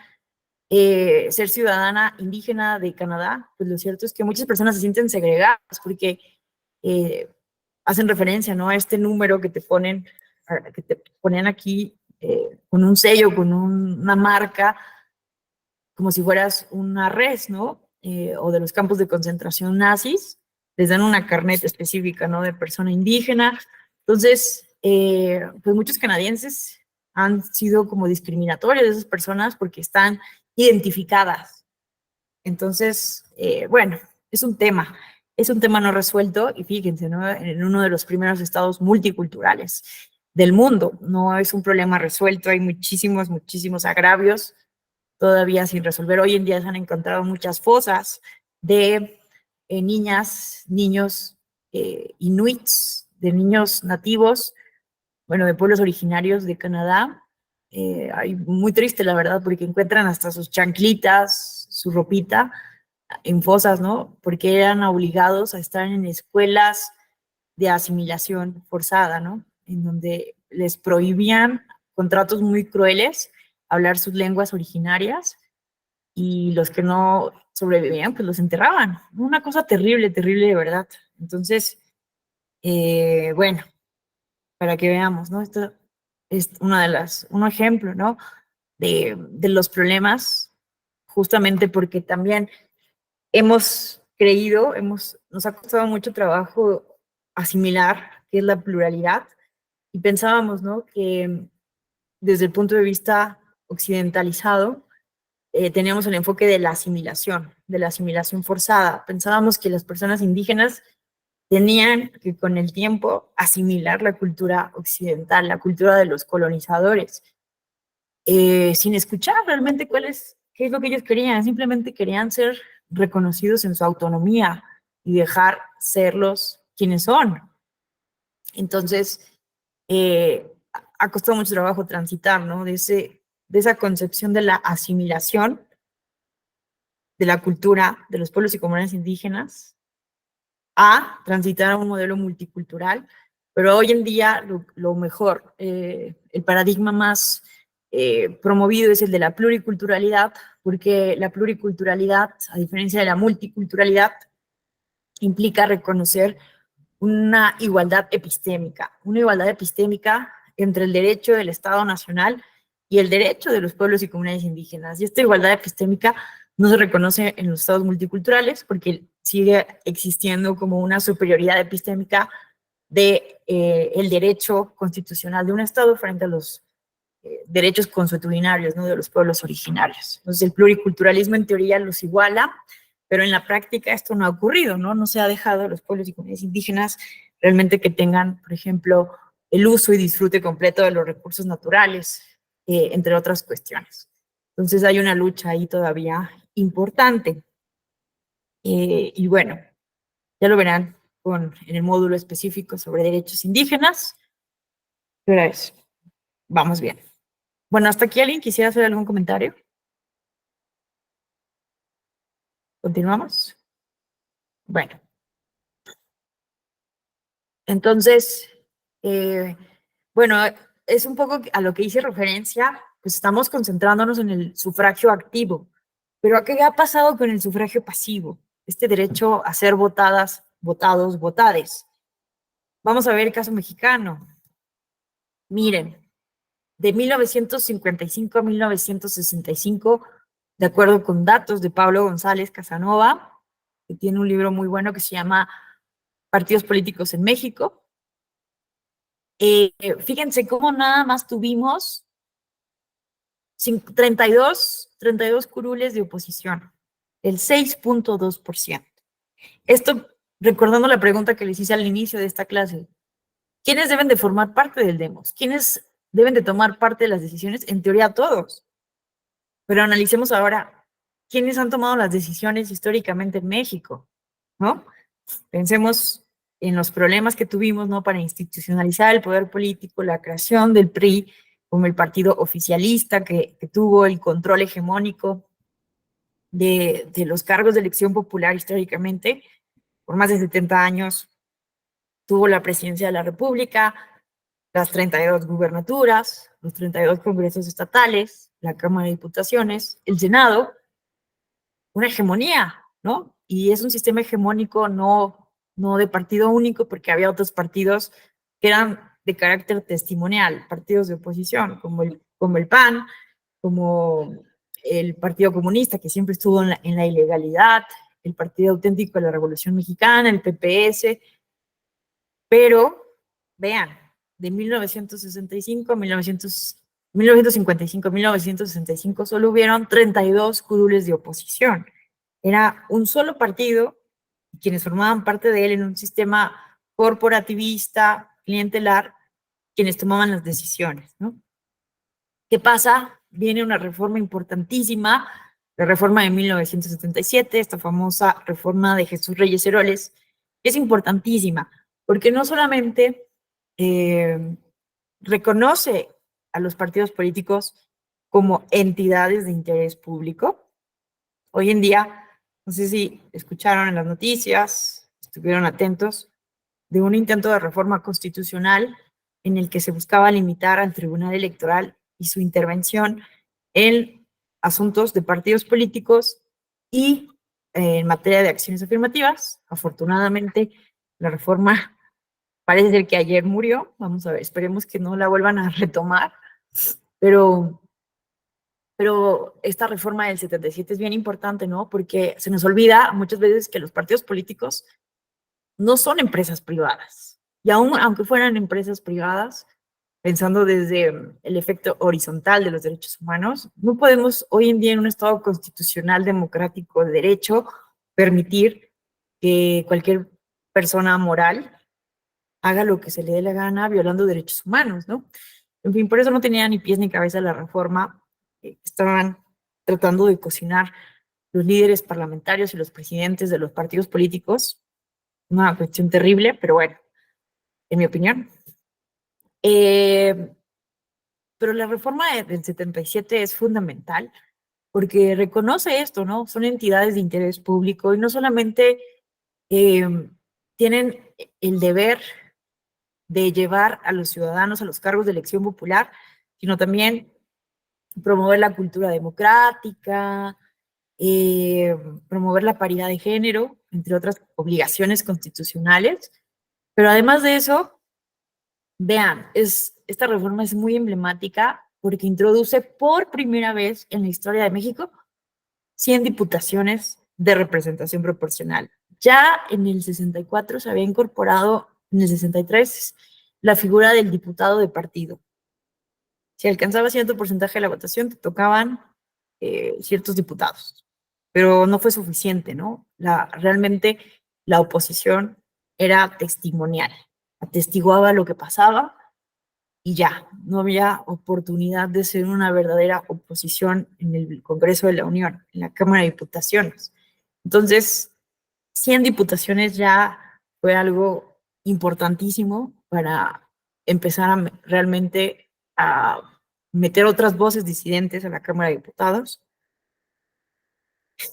ser ciudadana indígena de Canadá, pues lo cierto es que muchas personas se sienten segregadas porque eh, hacen referencia, ¿no? A este número que te ponen aquí con un sello, con una marca, como si fueras una res, ¿no? O de los campos de concentración nazis, les dan una carnet específica, ¿no? De persona indígena. Entonces, pues muchos canadienses han sido como discriminatorios de esas personas porque están identificadas. Entonces, bueno, es un tema no resuelto y fíjense, ¿no? En uno de los primeros estados multiculturales del mundo, no es un problema resuelto, hay muchísimos agravios todavía sin resolver. Hoy en día se han encontrado muchas fosas de niñas, niños inuits, de niños nativos, bueno, de pueblos originarios de Canadá. Muy triste, la verdad, porque encuentran hasta sus chanclitas, su ropita en fosas, ¿no? Porque eran obligados a estar en escuelas de asimilación forzada, ¿no? En donde les prohibían contratos muy crueles hablar sus lenguas originarias y los que no sobrevivían, pues los enterraban. Una cosa terrible, terrible de verdad. Entonces, bueno, para que veamos, ¿no? Esto es un ejemplo, ¿no? De los problemas, justamente porque también hemos creído, nos ha costado mucho trabajo asimilar qué es la pluralidad y pensábamos, ¿no? Que desde el punto de vista occidentalizado, teníamos el enfoque de la asimilación forzada. Pensábamos que las personas indígenas tenían que con el tiempo asimilar la cultura occidental, la cultura de los colonizadores, sin escuchar realmente qué es lo que ellos querían, simplemente querían ser reconocidos en su autonomía y dejar ser los quiénes son. Entonces, ha costado mucho trabajo transitar, ¿no? De esa concepción de la asimilación de la cultura de los pueblos y comunidades indígenas a transitar a un modelo multicultural, pero hoy en día lo mejor, el paradigma más promovido es el de la pluriculturalidad, porque la pluriculturalidad, a diferencia de la multiculturalidad, implica reconocer una igualdad epistémica entre el derecho del Estado Nacional y el derecho de los pueblos y comunidades indígenas. Y esta igualdad epistémica no se reconoce en los estados multiculturales porque sigue existiendo como una superioridad epistémica de el derecho constitucional de un estado frente a los derechos consuetudinarios, ¿no? De los pueblos originarios. Entonces el pluriculturalismo en teoría los iguala, pero en la práctica esto no ha ocurrido, ¿no? No se ha dejado a los pueblos y comunidades indígenas realmente que tengan, por ejemplo, el uso y disfrute completo de los recursos naturales, entre otras cuestiones. Entonces hay una lucha ahí todavía importante. Y bueno, ya lo verán en el módulo específico sobre derechos indígenas. Pero es, vamos bien. Bueno, hasta aquí alguien quisiera hacer algún comentario. ¿Continuamos? Bueno, entonces, bueno, es un poco a lo que hice referencia, pues estamos concentrándonos en el sufragio activo, pero ¿qué ha pasado con el sufragio pasivo? Este derecho a ser votadas, votados, votades. Vamos a ver el caso mexicano. Miren, de 1955 a 1965, de acuerdo con datos de Pablo González Casanova, que tiene un libro muy bueno que se llama Partidos Políticos en México. Fíjense cómo nada más tuvimos 32 curules de oposición, el 6.2%. Esto, recordando la pregunta que les hice al inicio de esta clase, ¿quiénes deben de formar parte del demos? ¿Quiénes deben de tomar parte de las decisiones? En teoría todos. Pero analicemos ahora, ¿quiénes han tomado las decisiones históricamente en México? ¿No? Pensemos en los problemas que tuvimos, ¿no? Para institucionalizar el poder político, la creación del PRI como el partido oficialista que tuvo el control hegemónico de los cargos de elección popular históricamente por más de 70 años, tuvo la presidencia de la República, las 32 gubernaturas, los 32 congresos estatales, la Cámara de Diputaciones, el Senado, una hegemonía, ¿no? Y es un sistema hegemónico no de partido único, porque había otros partidos que eran de carácter testimonial, partidos de oposición, como el PAN, como el Partido Comunista, que siempre estuvo en la ilegalidad, el Partido Auténtico de la Revolución Mexicana, el PPS, pero vean, de 1965 a 1955 a 1965 solo hubieron 32 curules de oposición. Era un solo partido, quienes formaban parte de él en un sistema corporativista, clientelar, quienes tomaban las decisiones, ¿no? ¿Qué pasa? Viene una reforma importantísima, la reforma de 1977, esta famosa reforma de Jesús Reyes Heroles, que es importantísima, porque no solamente reconoce a los partidos políticos como entidades de interés público. Hoy en día, no sé si escucharon en las noticias, estuvieron atentos, de un intento de reforma constitucional en el que se buscaba limitar al Tribunal Electoral y su intervención en asuntos de partidos políticos y en materia de acciones afirmativas. Afortunadamente, la reforma parece ser que ayer murió. Vamos a ver, esperemos que no la vuelvan a retomar, pero esta reforma del 77 es bien importante, ¿no? Porque se nos olvida muchas veces que los partidos políticos no son empresas privadas. Y aún aunque fueran empresas privadas, pensando desde el efecto horizontal de los derechos humanos, no podemos hoy en día en un Estado constitucional democrático de derecho permitir que cualquier persona moral haga lo que se le dé la gana violando derechos humanos, ¿no? En fin, por eso no tenía ni pies ni cabeza la reforma. Estaban tratando de cocinar los líderes parlamentarios y los presidentes de los partidos políticos una cuestión terrible, pero bueno, en mi opinión. Pero la reforma del 77 es fundamental porque reconoce esto, ¿no? Son entidades de interés público y no solamente tienen el deber de llevar a los ciudadanos a los cargos de elección popular, sino también promover la cultura democrática, eh, promover la paridad de género, entre otras obligaciones constitucionales. Pero además de eso, vean, esta reforma es muy emblemática porque introduce por primera vez en la historia de México 100 diputaciones de representación proporcional. Ya en el 64 se había incorporado, en el 63, la figura del diputado de partido. Si alcanzaba cierto porcentaje de la votación, te tocaban ciertos diputados. Pero no fue suficiente, ¿no? Realmente la oposición era testimonial, atestiguaba lo que pasaba y ya, no había oportunidad de ser una verdadera oposición en el Congreso de la Unión, en la Cámara de Diputaciones. Entonces, 100 diputaciones ya fue algo importantísimo para empezar a realmente a meter otras voces disidentes a la Cámara de Diputados.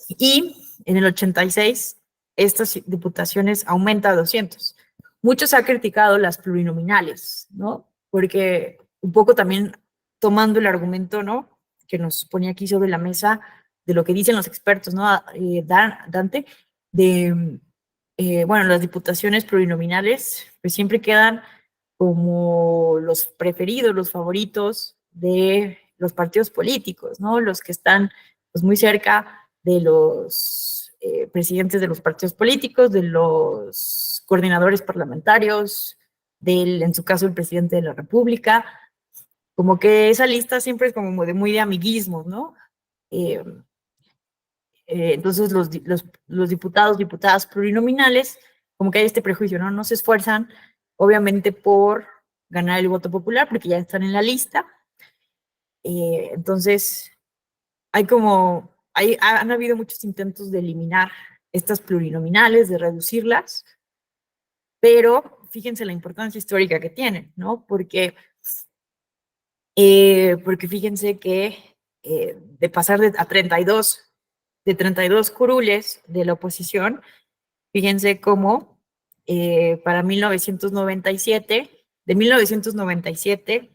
Y en el 86, estas diputaciones aumentan a 200. Muchos se ha criticado las plurinominales, ¿no? Porque un poco también tomando el argumento, ¿no? Que nos pone aquí sobre la mesa de lo que dicen los expertos, ¿no? Dante, de, bueno, las diputaciones plurinominales, pues siempre quedan como los preferidos, los favoritos de los partidos políticos, ¿no? Los que están pues, muy cerca de los presidentes de los partidos políticos, de los coordinadores parlamentarios, en su caso, el presidente de la República. Como que esa lista siempre es como de muy de amiguismo, ¿no? Eh, entonces los diputados, diputadas plurinominales, como que hay este prejuicio, ¿no? No se esfuerzan, obviamente, por ganar el voto popular, porque ya están en la lista. Entonces, han habido muchos intentos de eliminar estas plurinominales, de reducirlas, pero fíjense la importancia histórica que tienen, ¿no? Porque fíjense que de pasar a 32, de 32 curules de la oposición, fíjense cómo para 1997, de 1997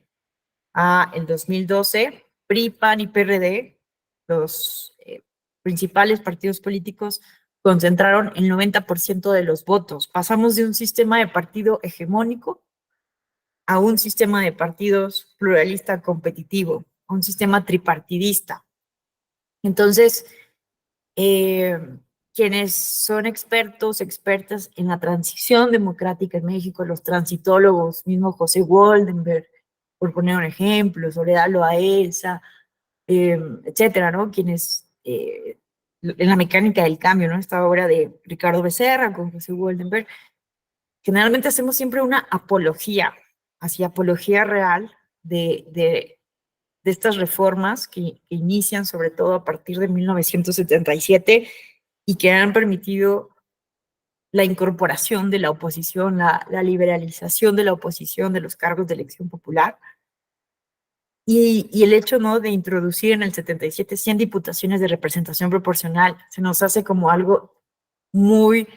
a el 2012, PRI, PAN y PRD, los principales partidos políticos, concentraron el 90% de los votos. Pasamos de un sistema de partido hegemónico a un sistema de partidos pluralista competitivo, a un sistema tripartidista. Entonces, quienes son expertos, expertas en la transición democrática en México, los transitólogos, mismo José Woldenberg, por poner un ejemplo, Soledad Loaesa, etcétera, ¿no? Quienes, en la mecánica del cambio, ¿no? Esta obra de Ricardo Becerra con José Woldenberg, generalmente hacemos siempre una apología, así apología real de estas reformas que inician sobre todo a partir de 1977 y que han permitido la incorporación de la oposición, la liberalización de la oposición de los cargos de elección popular y el hecho, ¿no?, de introducir en el 77 100 diputaciones de representación proporcional se nos hace como algo muy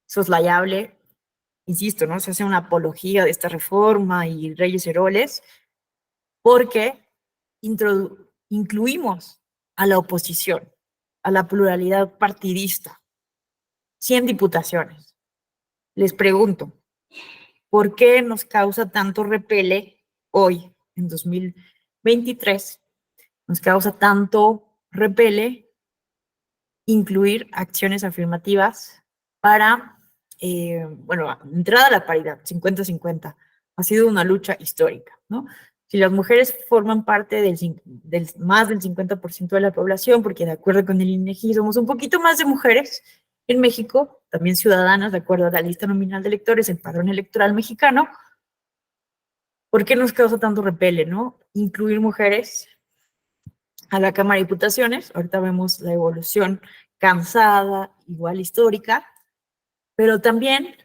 soslayable, insisto, ¿no? Se hace una apología de esta reforma y Reyes Heroles porque incluimos a la oposición, a la pluralidad partidista, 100 diputaciones. Les pregunto, ¿por qué nos causa tanto repele hoy, en 2023, nos causa tanto repele incluir acciones afirmativas para, bueno, entrada a la paridad, 50-50, ha sido una lucha histórica, ¿no? Si las mujeres forman parte del más del 50% de la población, porque de acuerdo con el INEGI somos un poquito más de mujeres en México, también ciudadanas, de acuerdo a la lista nominal de electores, el padrón electoral mexicano, ¿por qué nos causa tanto repele, no? Incluir mujeres a la Cámara de Diputaciones, ahorita vemos la evolución cansada, igual histórica, pero también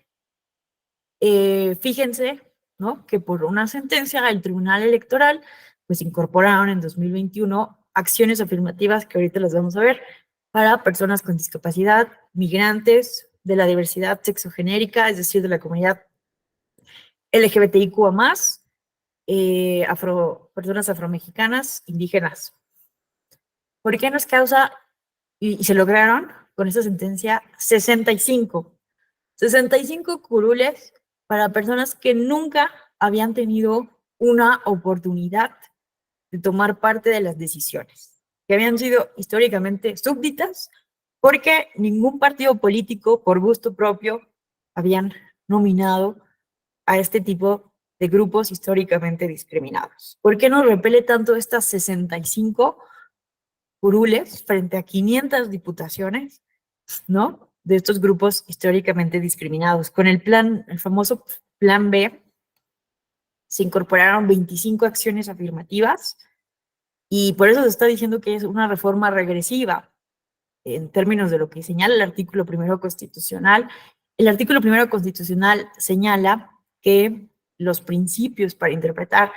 Fíjense, ¿no?, que por una sentencia del Tribunal Electoral, pues incorporaron en 2021 acciones afirmativas que ahorita las vamos a ver para personas con discapacidad, migrantes, de la diversidad sexogenérica, es decir, de la comunidad LGBTIQ+, personas afromexicanas, indígenas. ¿Por qué nos causa, y se lograron con esta sentencia, 65 curules para personas que nunca habían tenido una oportunidad de tomar parte de las decisiones, que habían sido históricamente súbditas, porque ningún partido político, por gusto propio, habían nominado a este tipo de grupos históricamente discriminados. ¿Por qué nos repele tanto estas 65 curules frente a 500 diputaciones, ¿no?, de estos grupos históricamente discriminados? Con el famoso Plan B, se incorporaron 25 acciones afirmativas y por eso se está diciendo que es una reforma regresiva en términos de lo que señala el artículo primero constitucional. El artículo primero constitucional señala que los principios para interpretar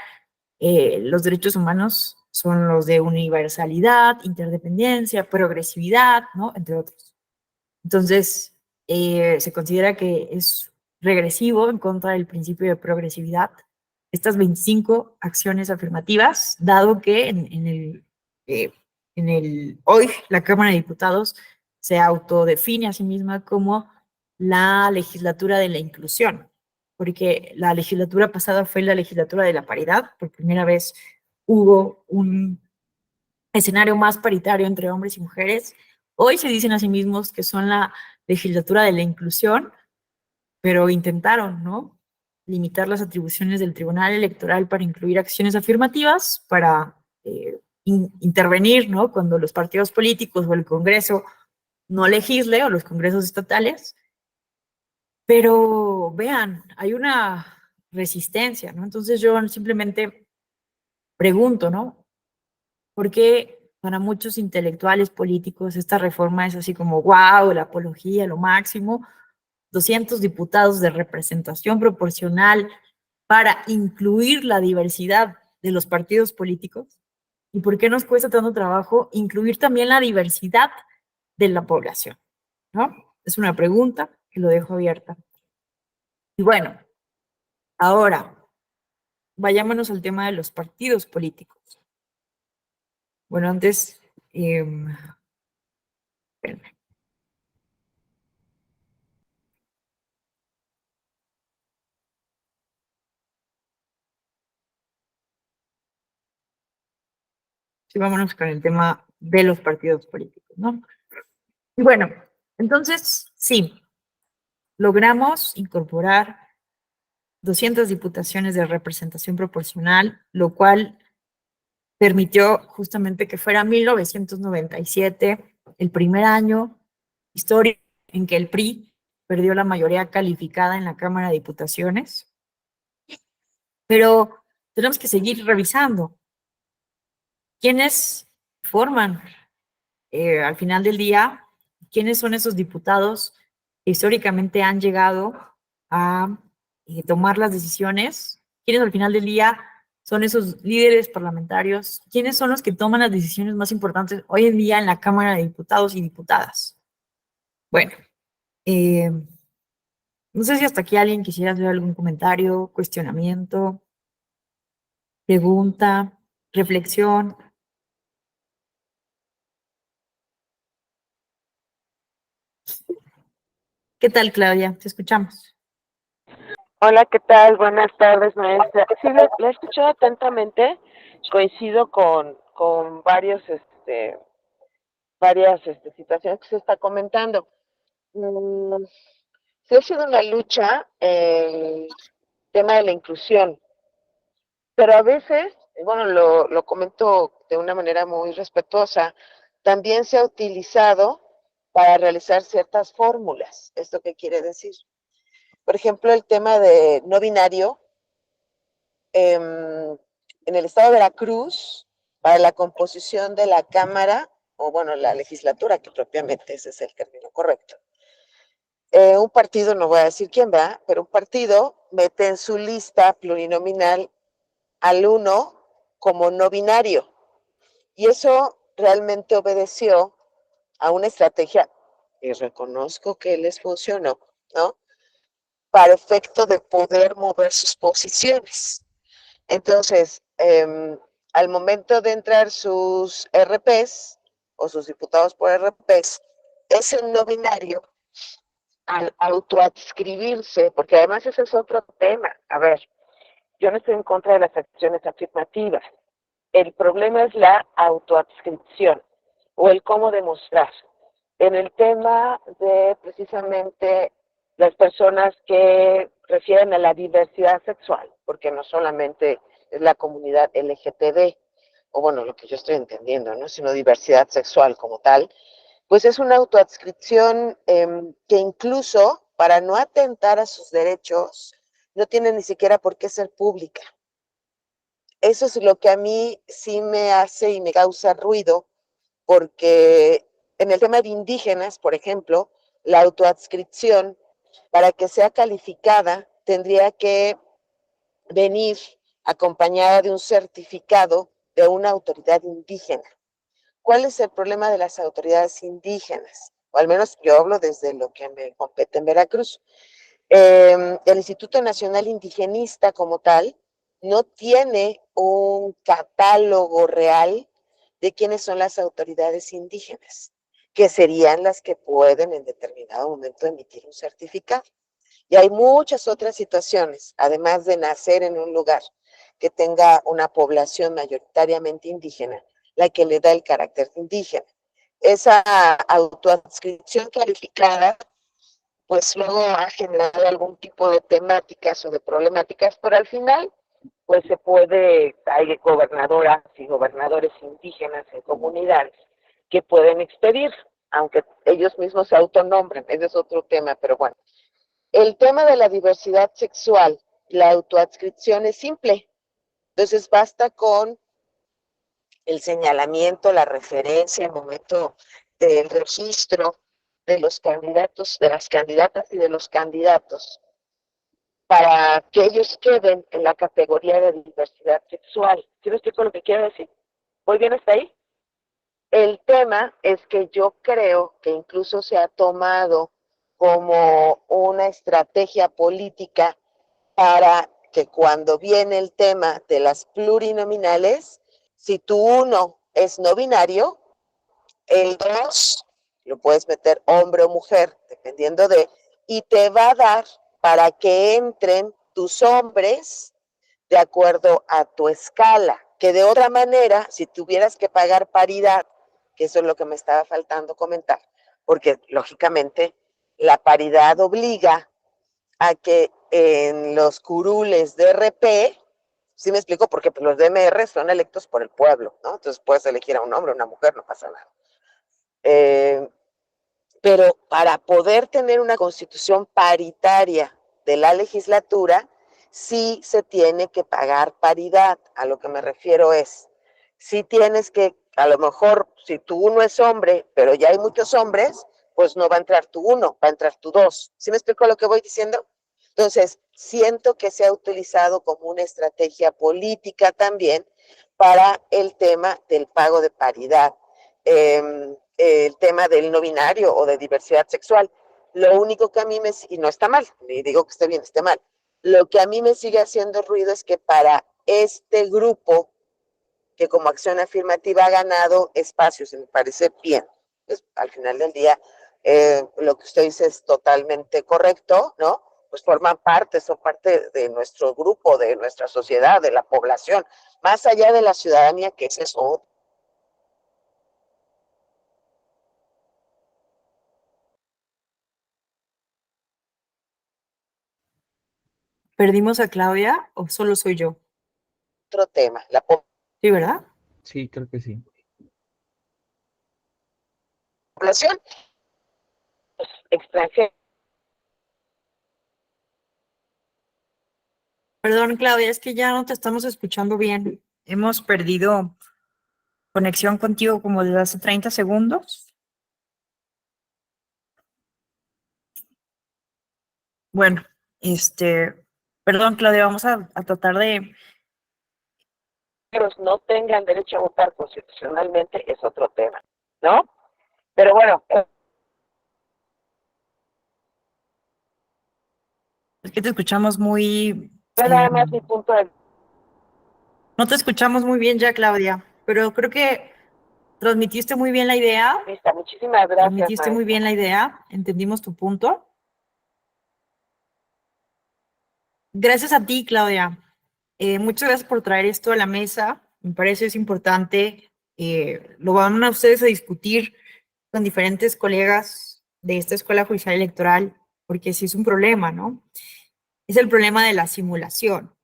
los derechos humanos son los de universalidad, interdependencia, progresividad, ¿no?, entre otros. Entonces, se considera que es regresivo en contra del principio de progresividad estas 25 acciones afirmativas, dado que hoy la Cámara de Diputados se autodefine a sí misma como la legislatura de la inclusión, porque la legislatura pasada fue la legislatura de la paridad. Por primera vez hubo un escenario más paritario entre hombres y mujeres. Hoy se dicen a sí mismos que son la legislatura de la inclusión, pero intentaron, ¿no?, limitar las atribuciones del Tribunal Electoral para incluir acciones afirmativas, para intervenir, ¿no?, cuando los partidos políticos o el Congreso no legisle, o los congresos estatales. Pero vean, hay una resistencia, ¿no? Entonces yo simplemente pregunto, ¿no?, ¿por qué para muchos intelectuales políticos esta reforma es así como, wow, la apología, lo máximo? 200 diputados de representación proporcional para incluir la diversidad de los partidos políticos. ¿Y por qué nos cuesta tanto trabajo incluir también la diversidad de la población? ¿No? Es una pregunta que lo dejo abierta. Y bueno, ahora vayámonos al tema de los partidos políticos. Bueno, antes, espérenme. Sí, vámonos con el tema de los partidos políticos, ¿no? Y bueno, entonces, sí, logramos incorporar 200 diputaciones de representación proporcional, lo cual permitió justamente que fuera 1997 el primer año histórico en que el PRI perdió la mayoría calificada en la Cámara de Diputaciones. Pero tenemos que seguir revisando quiénes forman, al final del día, quiénes son esos diputados que históricamente han llegado a tomar las decisiones, quiénes al final del día son esos líderes parlamentarios, quiénes son los que toman las decisiones más importantes hoy en día en la Cámara de Diputados y Diputadas. Bueno, no sé si hasta aquí alguien quisiera hacer algún comentario, cuestionamiento, pregunta, reflexión. ¿Qué tal, Claudia? Te escuchamos. Hola, ¿qué tal? Buenas tardes, maestra. Sí, la he escuchado atentamente. Coincido con varias situaciones que se está comentando. Sí ha sido una lucha el tema de la inclusión, pero a veces, bueno, lo comento de una manera muy respetuosa, también se ha utilizado para realizar ciertas fórmulas. ¿Esto qué quiere decir? Por ejemplo, el tema de no binario, en el estado de Veracruz, para la composición de la Cámara, o bueno, la legislatura, que propiamente ese es el término correcto. Un partido, no voy a decir quién va, pero un partido mete en su lista plurinominal al 1 como no binario. Y eso realmente obedeció a una estrategia, y reconozco que les funcionó, ¿no? Para efecto de poder mover sus posiciones. Entonces, al momento de entrar sus RPs o sus diputados por RPs, ese no binario, al autoadscribirse, porque además ese es otro tema. A ver, yo no estoy en contra de las acciones afirmativas. El problema es la autoadscripción o el cómo demostrar. En el tema de precisamente las personas que refieren a la diversidad sexual, porque no solamente es la comunidad LGTB, o bueno, lo que yo estoy entendiendo, ¿no? Sino diversidad sexual como tal, pues es una autoadscripción que incluso para no atentar a sus derechos, no tiene ni siquiera por qué ser pública. Eso es lo que a mí sí me hace y me causa ruido, porque en el tema de indígenas, por ejemplo, la autoadscripción, para que sea calificada, tendría que venir acompañada de un certificado de una autoridad indígena. ¿Cuál es el problema de las autoridades indígenas? O al menos yo hablo desde lo que me compete en Veracruz. El Instituto Nacional Indigenista como tal no tiene un catálogo real de quiénes son las autoridades indígenas, que serían las que pueden en determinado momento emitir un certificado. Y hay muchas otras situaciones, además de nacer en un lugar que tenga una población mayoritariamente indígena, la que le da el carácter indígena. Esa autoadscripción calificada pues luego ha generado algún tipo de temáticas o de problemáticas, pero al final, pues se puede, hay gobernadoras y gobernadores indígenas en comunidades que pueden expedir, aunque ellos mismos se autonombren, ese es otro tema, pero bueno. El tema de la diversidad sexual, la autoadscripción es simple, entonces basta con el señalamiento, la referencia, el momento del registro de los candidatos, de las candidatas y de los candidatos, para que ellos queden en la categoría de diversidad sexual. ¿Sí me explico lo que quiero decir? ¿Muy bien hasta ahí? El tema es que yo creo que incluso se ha tomado como una estrategia política para que cuando viene el tema de las plurinominales, si tu 1 es no binario, el 2 lo puedes meter hombre o mujer, dependiendo de, y te va a dar para que entren tus hombres de acuerdo a tu escala, que de otra manera, si tuvieras que pagar paridad, que eso es lo que me estaba faltando comentar, porque lógicamente la paridad obliga a que en los curules de RP, ¿sí me explico? Porque los DMR son electos por el pueblo, ¿no? Entonces puedes elegir a un hombre o una mujer, no pasa nada. Pero para poder tener una constitución paritaria de la legislatura, sí se tiene que pagar paridad. A lo que me refiero es, sí tienes que, a lo mejor, si tu 1 es hombre, pero ya hay muchos hombres, pues no va a entrar tu 1, va a entrar tu 2. ¿Sí me explico lo que voy diciendo? Entonces, siento que se ha utilizado como una estrategia política también para el tema del pago de paridad. El tema del no binario o de diversidad sexual. Lo único que a mí y no está mal, ni digo que esté bien, esté mal, lo que a mí me sigue haciendo ruido es que para este grupo que como acción afirmativa ha ganado espacios, me parece bien, pues, al final del día, lo que usted dice es totalmente correcto, ¿no? Pues forman parte, son parte de nuestro grupo, de nuestra sociedad, de la población, más allá de la ciudadanía, que es eso. ¿Perdimos a Claudia o solo soy yo? Otro tema, la Sí, ¿verdad? Sí, creo que sí. población extranjera. Perdón, Claudia, es que ya no te estamos escuchando bien. Hemos perdido conexión contigo como desde hace 30 segundos. Bueno, Perdón, Claudia, vamos a tratar de... No tengan derecho a votar constitucionalmente es otro tema, ¿no? Pero bueno, Es que te escuchamos muy... nada más mi punto de no te escuchamos muy bien ya, Claudia, pero creo que transmitiste muy bien la idea. vista. Muchísimas gracias, Transmitiste muy maestra. bien la idea, entendimos tu punto. Gracias a ti, Claudia. Muchas gracias por traer esto a la mesa. Me parece es importante. Lo van a ustedes a discutir con diferentes colegas de esta Escuela Judicial Electoral, porque sí es un problema, ¿no? Es el problema de la simulación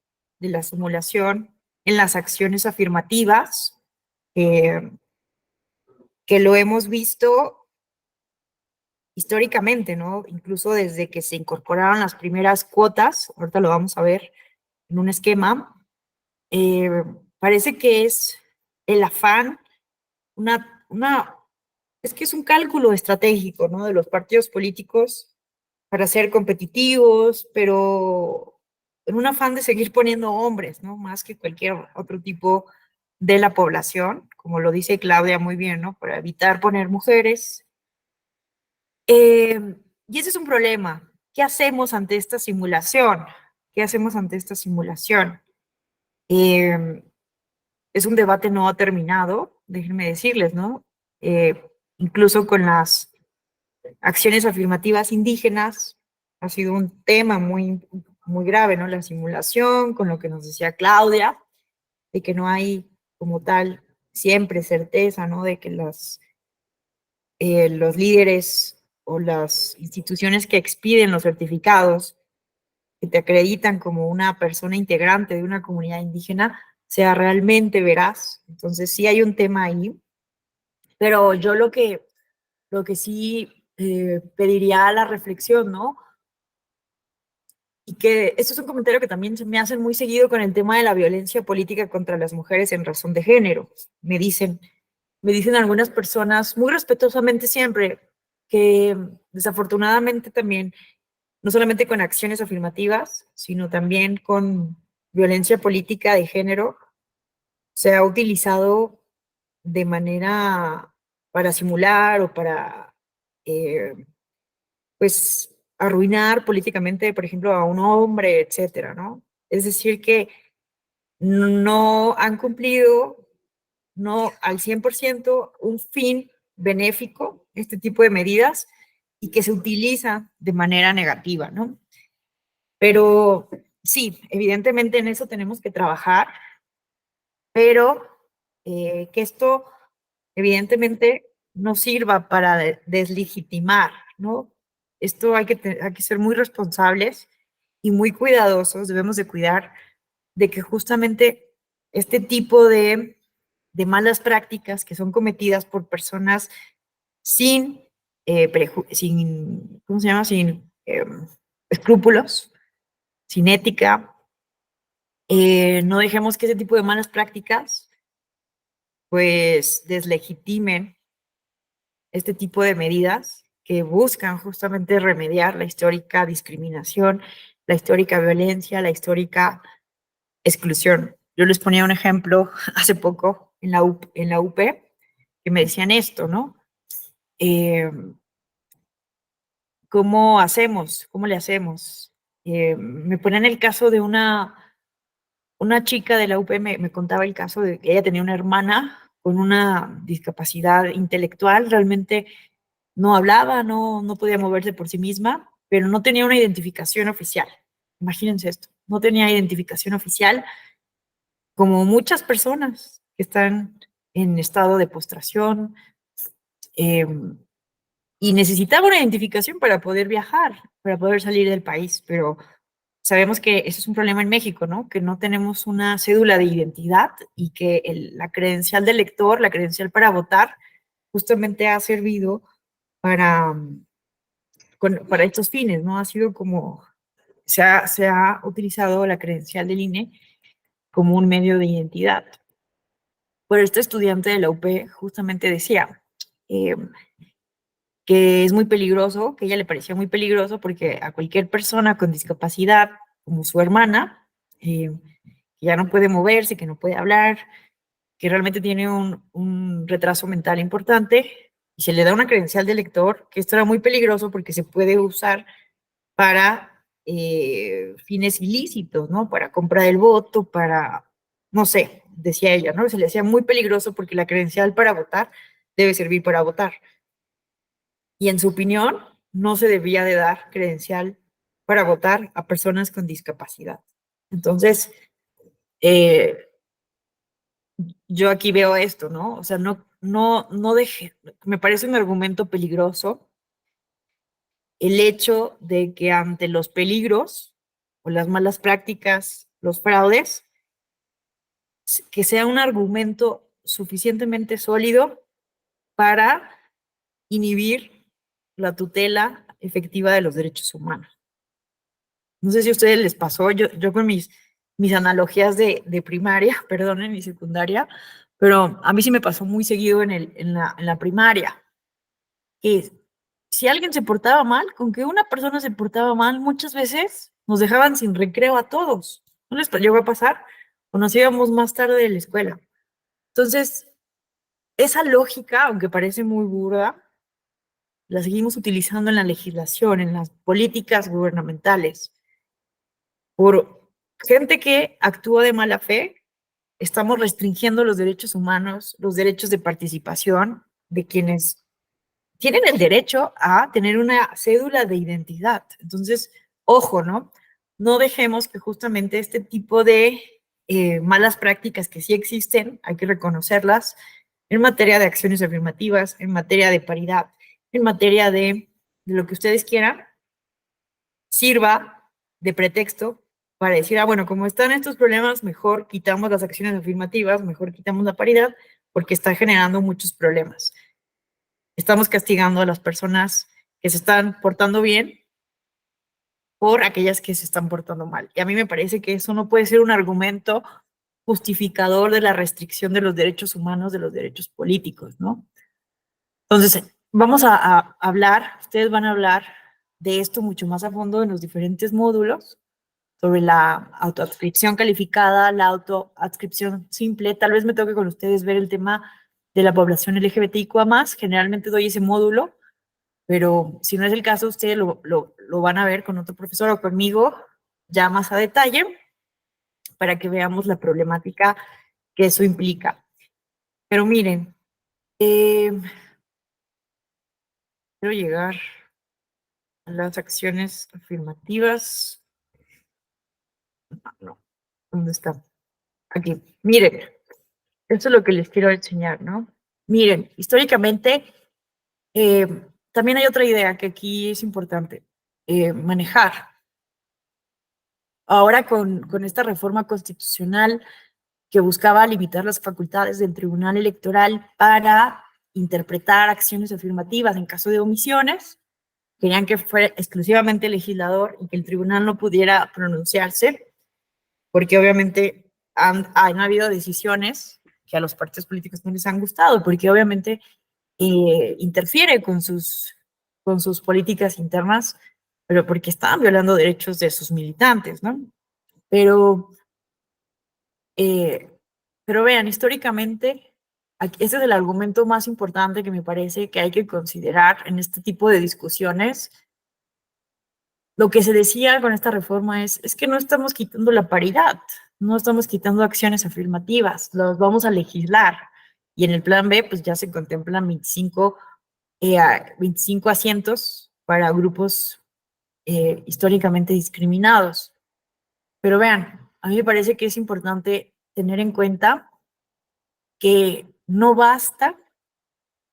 en las acciones afirmativas, eh, que lo hemos visto históricamente, ¿no? Incluso desde que se incorporaron las primeras cuotas, ahorita lo vamos a ver en un esquema, parece que es el afán, es que es un cálculo estratégico, ¿no? De los partidos políticos para ser competitivos, pero en un afán de seguir poniendo hombres, ¿no? Más que cualquier otro tipo de la población, como lo dice Claudia muy bien, ¿no? Para evitar poner mujeres. Y ese es un problema. ¿Qué hacemos ante esta simulación? ¿Qué hacemos ante esta simulación? Eh, es un debate no terminado, déjenme decirles, ¿no? Incluso con las acciones afirmativas indígenas, ha sido un tema muy grave, ¿no? La simulación, con lo que nos decía Claudia, de que no hay como tal siempre certeza, ¿no? De que los líderes o las instituciones que expiden los certificados, que te acreditan como una persona integrante de una comunidad indígena, sea realmente veraz. Entonces sí hay un tema ahí, pero yo lo que sí pediría a la reflexión, ¿no? Y que esto es un comentario que también se me hacen muy seguido con el tema de la violencia política contra las mujeres en razón de género. Me dicen algunas personas, muy respetuosamente siempre, que desafortunadamente también, no solamente con acciones afirmativas, sino también con violencia política de género, se ha utilizado de manera para simular o para, pues, arruinar políticamente, por ejemplo, a un hombre, etcétera, ¿no? Es decir, que no han cumplido, no al 100% un fin benéfico, este tipo de medidas, y que se utiliza de manera negativa, ¿no? Pero sí, evidentemente en eso tenemos que trabajar, pero que esto evidentemente no sirva para deslegitimar, ¿no? Esto hay que ser muy responsables y muy cuidadosos, debemos de cuidar de que justamente este tipo de malas prácticas que son cometidas por personas sin, sin ¿cómo se llama? Sin escrúpulos, sin ética, no dejemos que ese tipo de malas prácticas pues deslegitimen este tipo de medidas que buscan justamente remediar la histórica discriminación, la histórica violencia, la histórica exclusión. Yo les ponía un ejemplo hace poco en la UP, que me decían esto, ¿no? Eh, ¿Cómo hacemos? ¿Cómo le hacemos? Me ponían el caso de una chica de la UP, me contaba el caso de que ella tenía una hermana con una discapacidad intelectual, realmente no hablaba, no podía moverse por sí misma, pero no tenía una identificación oficial. Imagínense esto, no tenía identificación oficial, como muchas personas que están en estado de postración, eh, y necesitaba una identificación para poder viajar, para poder salir del país, pero sabemos que eso es un problema en México, ¿no? Que no tenemos una cédula de identidad y que la credencial del lector, la credencial para votar, justamente ha servido para, para estos fines, ¿no? Ha sido como, se ha utilizado la credencial del INE como un medio de identidad. Pero este estudiante de la UP justamente decía que es muy peligroso, que a ella le parecía muy peligroso porque a cualquier persona con discapacidad como su hermana, que ya no puede moverse, que no puede hablar, que realmente tiene un retraso mental importante, y se le da una credencial de lector, que esto era muy peligroso porque se puede usar para fines ilícitos, ¿no? Para compra del voto, para, no sé, decía ella, ¿no? Se le hacía muy peligroso porque la credencial para votar debe servir para votar. Y en su opinión, no se debía de dar credencial para votar a personas con discapacidad. Entonces, eh, yo aquí veo esto, ¿no? O sea, no deje, me parece un argumento peligroso el hecho de que ante los peligros o las malas prácticas, los fraudes, que sea un argumento suficientemente sólido para inhibir la tutela efectiva de los derechos humanos. No sé si a ustedes les pasó, yo con mis analogías de primaria, perdón, en mi secundaria, pero a mí sí me pasó muy seguido en la primaria, que si alguien se portaba mal, con que una persona se portaba mal, muchas veces nos dejaban sin recreo a todos. ¿No les llegó a pasar? O nos íbamos más tarde de la escuela. Entonces, esa lógica, aunque parece muy burda, la seguimos utilizando en la legislación, en las políticas gubernamentales. Por gente que actúa de mala fe, estamos restringiendo los derechos humanos, los derechos de participación de quienes tienen el derecho a tener una cédula de identidad. Entonces, ojo, ¿no? No dejemos que justamente este tipo de malas prácticas que sí existen, hay que reconocerlas, en materia de acciones afirmativas, en materia de paridad, en materia de lo que ustedes quieran, sirva de pretexto para decir, ah, bueno, como están estos problemas, mejor quitamos las acciones afirmativas, mejor quitamos la paridad, porque está generando muchos problemas. Estamos castigando a las personas que se están portando bien por aquellas que se están portando mal. Y a mí me parece que eso no puede ser un argumento justificador de la restricción de los derechos humanos, de los derechos políticos, ¿no? Entonces, vamos a hablar, ustedes van a hablar de esto mucho más a fondo en los diferentes módulos, sobre la autoadscripción calificada, la autoadscripción simple. Tal vez me toque con ustedes ver el tema de la población LGBTIQA+, generalmente doy ese módulo, pero si no es el caso, ustedes lo van a ver con otro profesor o conmigo ya más a detalle para que veamos la problemática que eso implica. Pero miren, quiero llegar a las acciones afirmativas. No, ¿dónde está? Aquí. Miren, esto es lo que les quiero enseñar, ¿no? Miren, históricamente, eh, también hay otra idea que aquí es importante manejar. Ahora con esta reforma constitucional que buscaba limitar las facultades del Tribunal Electoral para interpretar acciones afirmativas en caso de omisiones, querían que fuera exclusivamente el legislador y que el tribunal no pudiera pronunciarse, porque obviamente han habido decisiones que a los partidos políticos no les han gustado, porque obviamente interfiere con sus políticas internas, pero porque estaban violando derechos de sus militantes, ¿no? Pero, eh, pero vean, históricamente, ese es el argumento más importante que me parece que hay que considerar en este tipo de discusiones. Lo que se decía con esta reforma es que no estamos quitando la paridad, no estamos quitando acciones afirmativas, los vamos a legislar. Y en el plan B, pues ya se contemplan 25 asientos para grupos históricamente discriminados. Pero vean, a mí me parece que es importante tener en cuenta que no basta,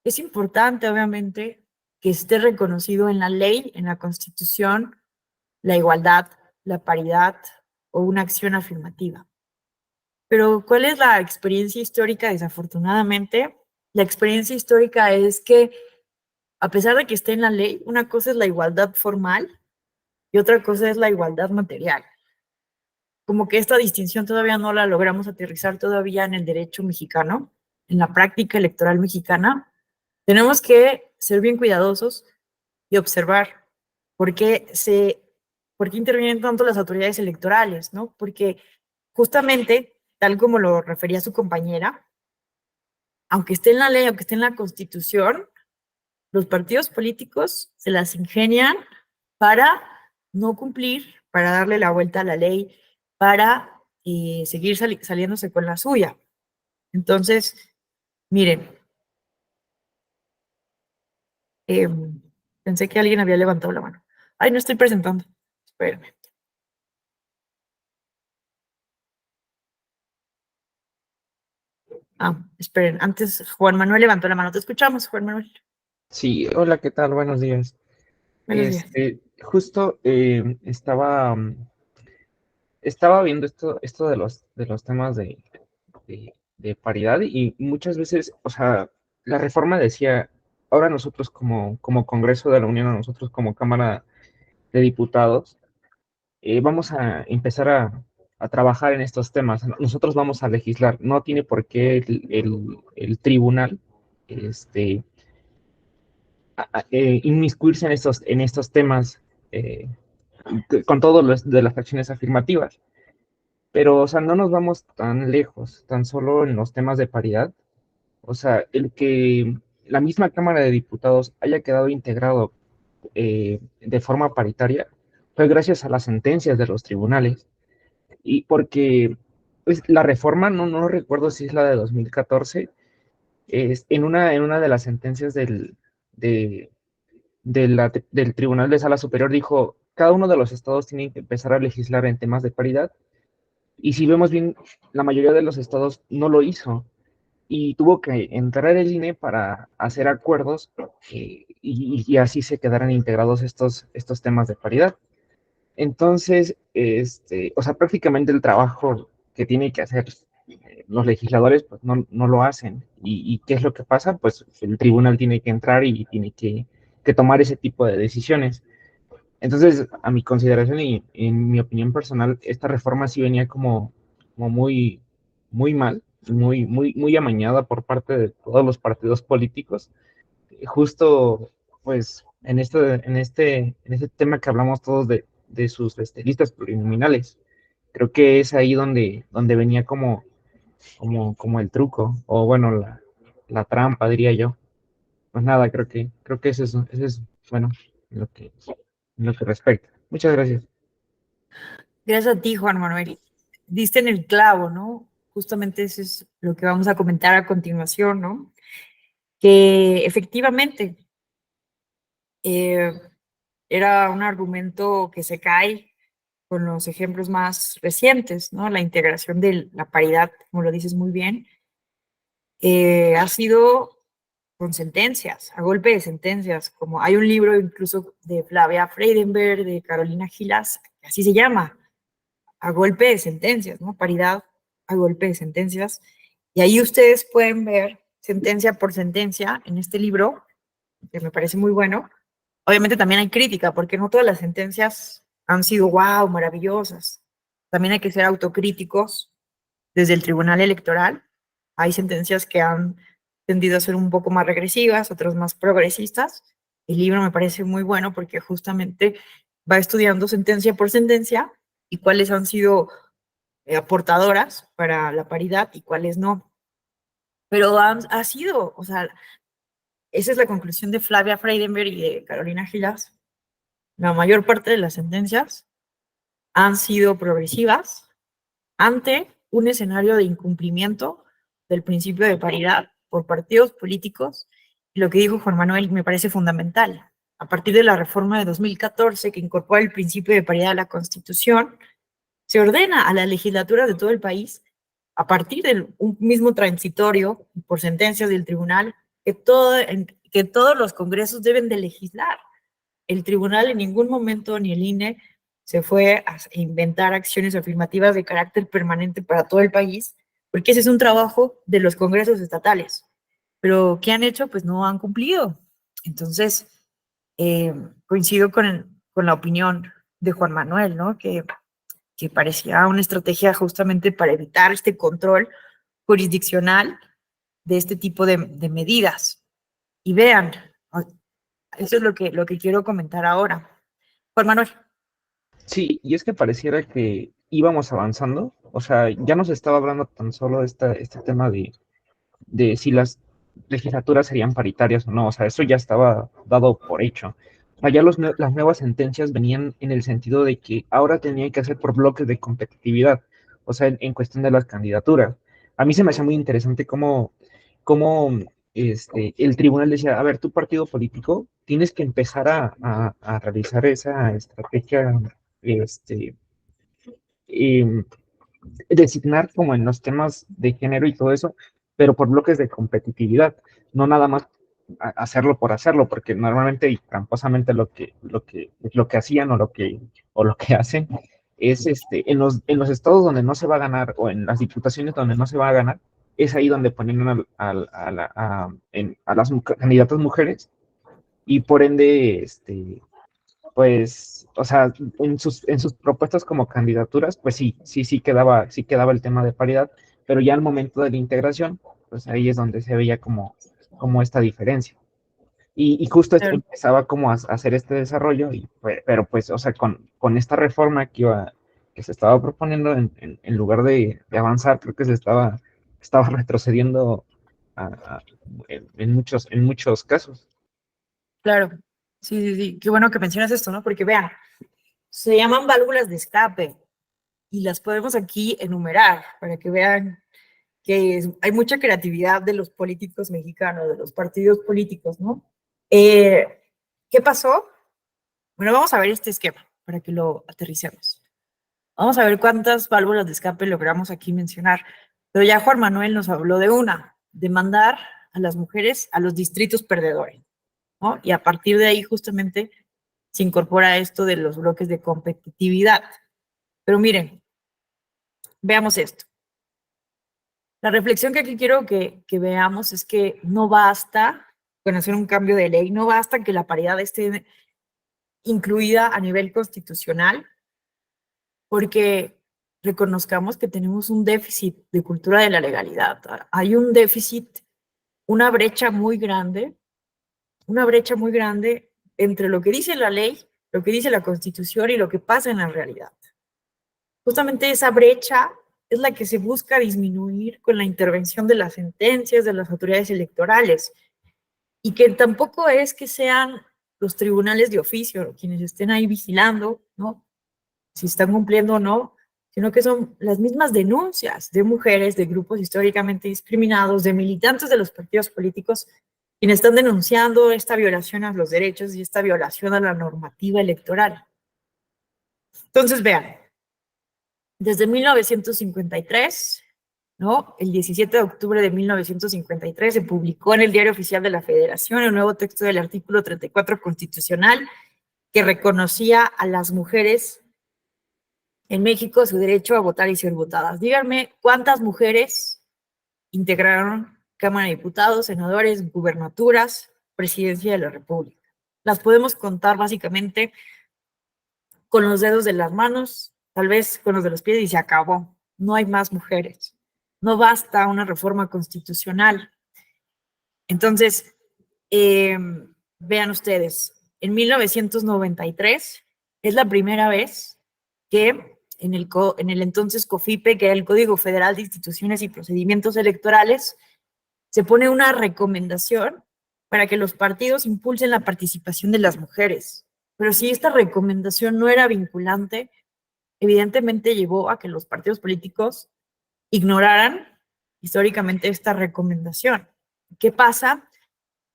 es importante obviamente que esté reconocido en la ley, en la Constitución, la igualdad, la paridad o una acción afirmativa. Pero ¿cuál es la experiencia histórica? Desafortunadamente, la experiencia histórica es que a pesar de que esté en la ley, una cosa es la igualdad formal y otra cosa es la igualdad material. Como que esta distinción todavía no la logramos aterrizar todavía en el derecho mexicano, en la práctica electoral mexicana. Tenemos que ser bien cuidadosos y observar por qué ¿por qué intervienen tanto las autoridades electorales, no? Porque justamente, tal como lo refería su compañera, aunque esté en la ley, aunque esté en la Constitución, los partidos políticos se las ingenian para no cumplir, para darle la vuelta a la ley, para seguir saliéndose con la suya. Entonces, miren, pensé que alguien había levantado la mano. Ay, no estoy presentando. Espérenme. Esperen, antes Juan Manuel levantó la mano. Te escuchamos, Juan Manuel. Sí, hola, ¿qué tal? Buenos días. Buenos días. Justo estaba viendo esto de los temas de paridad y muchas veces, o sea, la reforma decía, ahora nosotros como Congreso de la Unión, o nosotros como Cámara de Diputados, vamos a empezar a trabajar en estos temas. Nosotros vamos a legislar. No tiene por qué el tribunal, este, inmiscuirse en estos temas eh, con todos los de las acciones afirmativas. Pero, o sea, no nos vamos tan lejos, tan solo en los temas de paridad. O sea, el que la misma Cámara de Diputados haya quedado integrado de forma paritaria fue gracias a las sentencias de los tribunales. Y porque pues, la reforma, no recuerdo si es la de 2014, en una de las sentencias de, del Tribunal de Sala Superior dijo, cada uno de los estados tiene que empezar a legislar en temas de paridad, y si vemos bien, la mayoría de los estados no lo hizo, y tuvo que entrar el INE para hacer acuerdos y así se quedaran integrados estos temas de paridad. Entonces, o sea, prácticamente el trabajo que tiene que hacer los legisladores, pues no lo hacen. ¿Y qué es lo que pasa? Pues el tribunal tiene que entrar y tiene que tomar ese tipo de decisiones. Entonces, a mi consideración y en mi opinión personal, esta reforma sí venía como muy mal, muy amañada por parte de todos los partidos políticos. Justo, pues, en este tema que hablamos todos de sus listas plurinominales, creo que es ahí donde venía como el truco, o bueno, la trampa, diría yo. Pues nada, creo que eso es bueno, en lo que respecta. Muchas gracias. Gracias a ti, Juan Manuel. Diste en el clavo, ¿no? Justamente eso es lo que vamos a comentar a continuación, ¿no? Que efectivamente eh, era un argumento que se cae con los ejemplos más recientes, ¿no? La integración de la paridad, como lo dices muy bien, ha sido con sentencias, a golpe de sentencias, como hay un libro incluso de Flavia Freidenberg, de Carolina Gilas, así se llama, a golpe de sentencias, ¿no? Paridad a golpe de sentencias. Y ahí ustedes pueden ver sentencia por sentencia en este libro, que me parece muy bueno. Obviamente también hay crítica, porque no todas las sentencias han sido wow, maravillosas. También hay que ser autocríticos desde el Tribunal Electoral. Hay sentencias que han tendido a ser un poco más regresivas, otras más progresistas. El libro me parece muy bueno porque justamente va estudiando sentencia por sentencia y cuáles han sido aportadoras para la paridad y cuáles no. Pero ha sido, o sea, esa es la conclusión de Flavia Freidenberg y de Carolina Gilas. La mayor parte de las sentencias han sido progresivas ante un escenario de incumplimiento del principio de paridad por partidos políticos. Y lo que dijo Juan Manuel me parece fundamental. A partir de la reforma de 2014, que incorpora el principio de paridad a la Constitución, se ordena a las legislaturas de todo el país, a partir de un mismo transitorio, por sentencias del tribunal, que todos los congresos deben de legislar. El tribunal en ningún momento, ni el INE, se fue a inventar acciones afirmativas de carácter permanente para todo el país, porque ese es un trabajo de los congresos estatales. Pero ¿qué han hecho? Pues no han cumplido. Entonces, coincido con la opinión de Juan Manuel, ¿no? Que parecía una estrategia justamente para evitar este control jurisdiccional de este tipo de medidas. Y vean, eso es lo que quiero comentar ahora. Juan Manuel. Sí, y es que pareciera que íbamos avanzando, o sea, ya no se estaba hablando tan solo de este tema de si las legislaturas serían paritarias o no, o sea, eso ya estaba dado por hecho. O sea, ya las nuevas sentencias venían en el sentido de que ahora tenía que hacer por bloques de competitividad, o sea, en cuestión de las candidaturas. A mí se me hacía muy interesante cómo el tribunal decía, a ver, tu partido político tienes que empezar a realizar esa estrategia, este, em, designar como en los temas de género y todo eso, pero por bloques de competitividad, no nada más hacerlo por hacerlo, porque normalmente y tramposamente lo que hacían o lo que hacen es en los estados donde no se va a ganar o en las diputaciones donde no se va a ganar, es ahí donde ponen a las candidatas mujeres y por ende pues, o sea, en sus propuestas como candidaturas, pues sí quedaba el tema de paridad, pero ya al momento de la integración, pues ahí es donde se veía como esta diferencia. Y justo Claro. empezaba como a hacer este desarrollo, pero pues, o sea, con esta reforma que se estaba proponiendo, en lugar de avanzar, creo que estaba retrocediendo a- a- en muchos casos. Claro, sí, sí, sí. Qué bueno que mencionas esto, ¿no? Porque vean, se llaman válvulas de escape y las podemos aquí enumerar para que vean que hay mucha creatividad de los políticos mexicanos, de los partidos políticos, ¿no? Eh, ¿Qué pasó? Bueno, vamos a ver este esquema para que lo aterricemos. Vamos a ver cuántas válvulas de escape logramos aquí mencionar. Pero ya Juan Manuel nos habló de una, de mandar a las mujeres a los distritos perdedores, ¿no? Y a partir de ahí justamente se incorpora esto de los bloques de competitividad. Pero miren, veamos esto. La reflexión que aquí quiero que veamos es que no basta con hacer un cambio de ley, no basta que la paridad esté incluida a nivel constitucional, porque reconozcamos que tenemos un déficit de cultura de la legalidad. Hay un déficit, una brecha muy grande entre lo que dice la ley, lo que dice la Constitución y lo que pasa en la realidad. Justamente esa brecha es la que se busca disminuir con la intervención de las sentencias de las autoridades electorales y que tampoco es que sean los tribunales de oficio quienes estén ahí vigilando, ¿no? Si están cumpliendo o no, sino que son las mismas denuncias de mujeres, de grupos históricamente discriminados, de militantes de los partidos políticos, quienes están denunciando esta violación a los derechos y esta violación a la normativa electoral. Entonces, vean, desde 1953, ¿no? El 17 de octubre de 1953 se publicó en el Diario Oficial de la Federación el nuevo texto del artículo 34 constitucional que reconocía a las mujeres en México su derecho a votar y ser votadas. Díganme cuántas mujeres integraron Cámara de Diputados, senadores, gubernaturas, presidencia de la República. Las podemos contar básicamente con los dedos de las manos, tal vez con los de los pies y se acabó. No hay más mujeres. No basta una reforma constitucional. Entonces, vean ustedes, en 1993 es la primera vez que en el entonces COFIPE, que era el Código Federal de Instituciones y Procedimientos Electorales, se pone una recomendación para que los partidos impulsen la participación de las mujeres. Pero si esta recomendación no era vinculante, evidentemente llevó a que los partidos políticos ignoraran históricamente esta recomendación. ¿Qué pasa?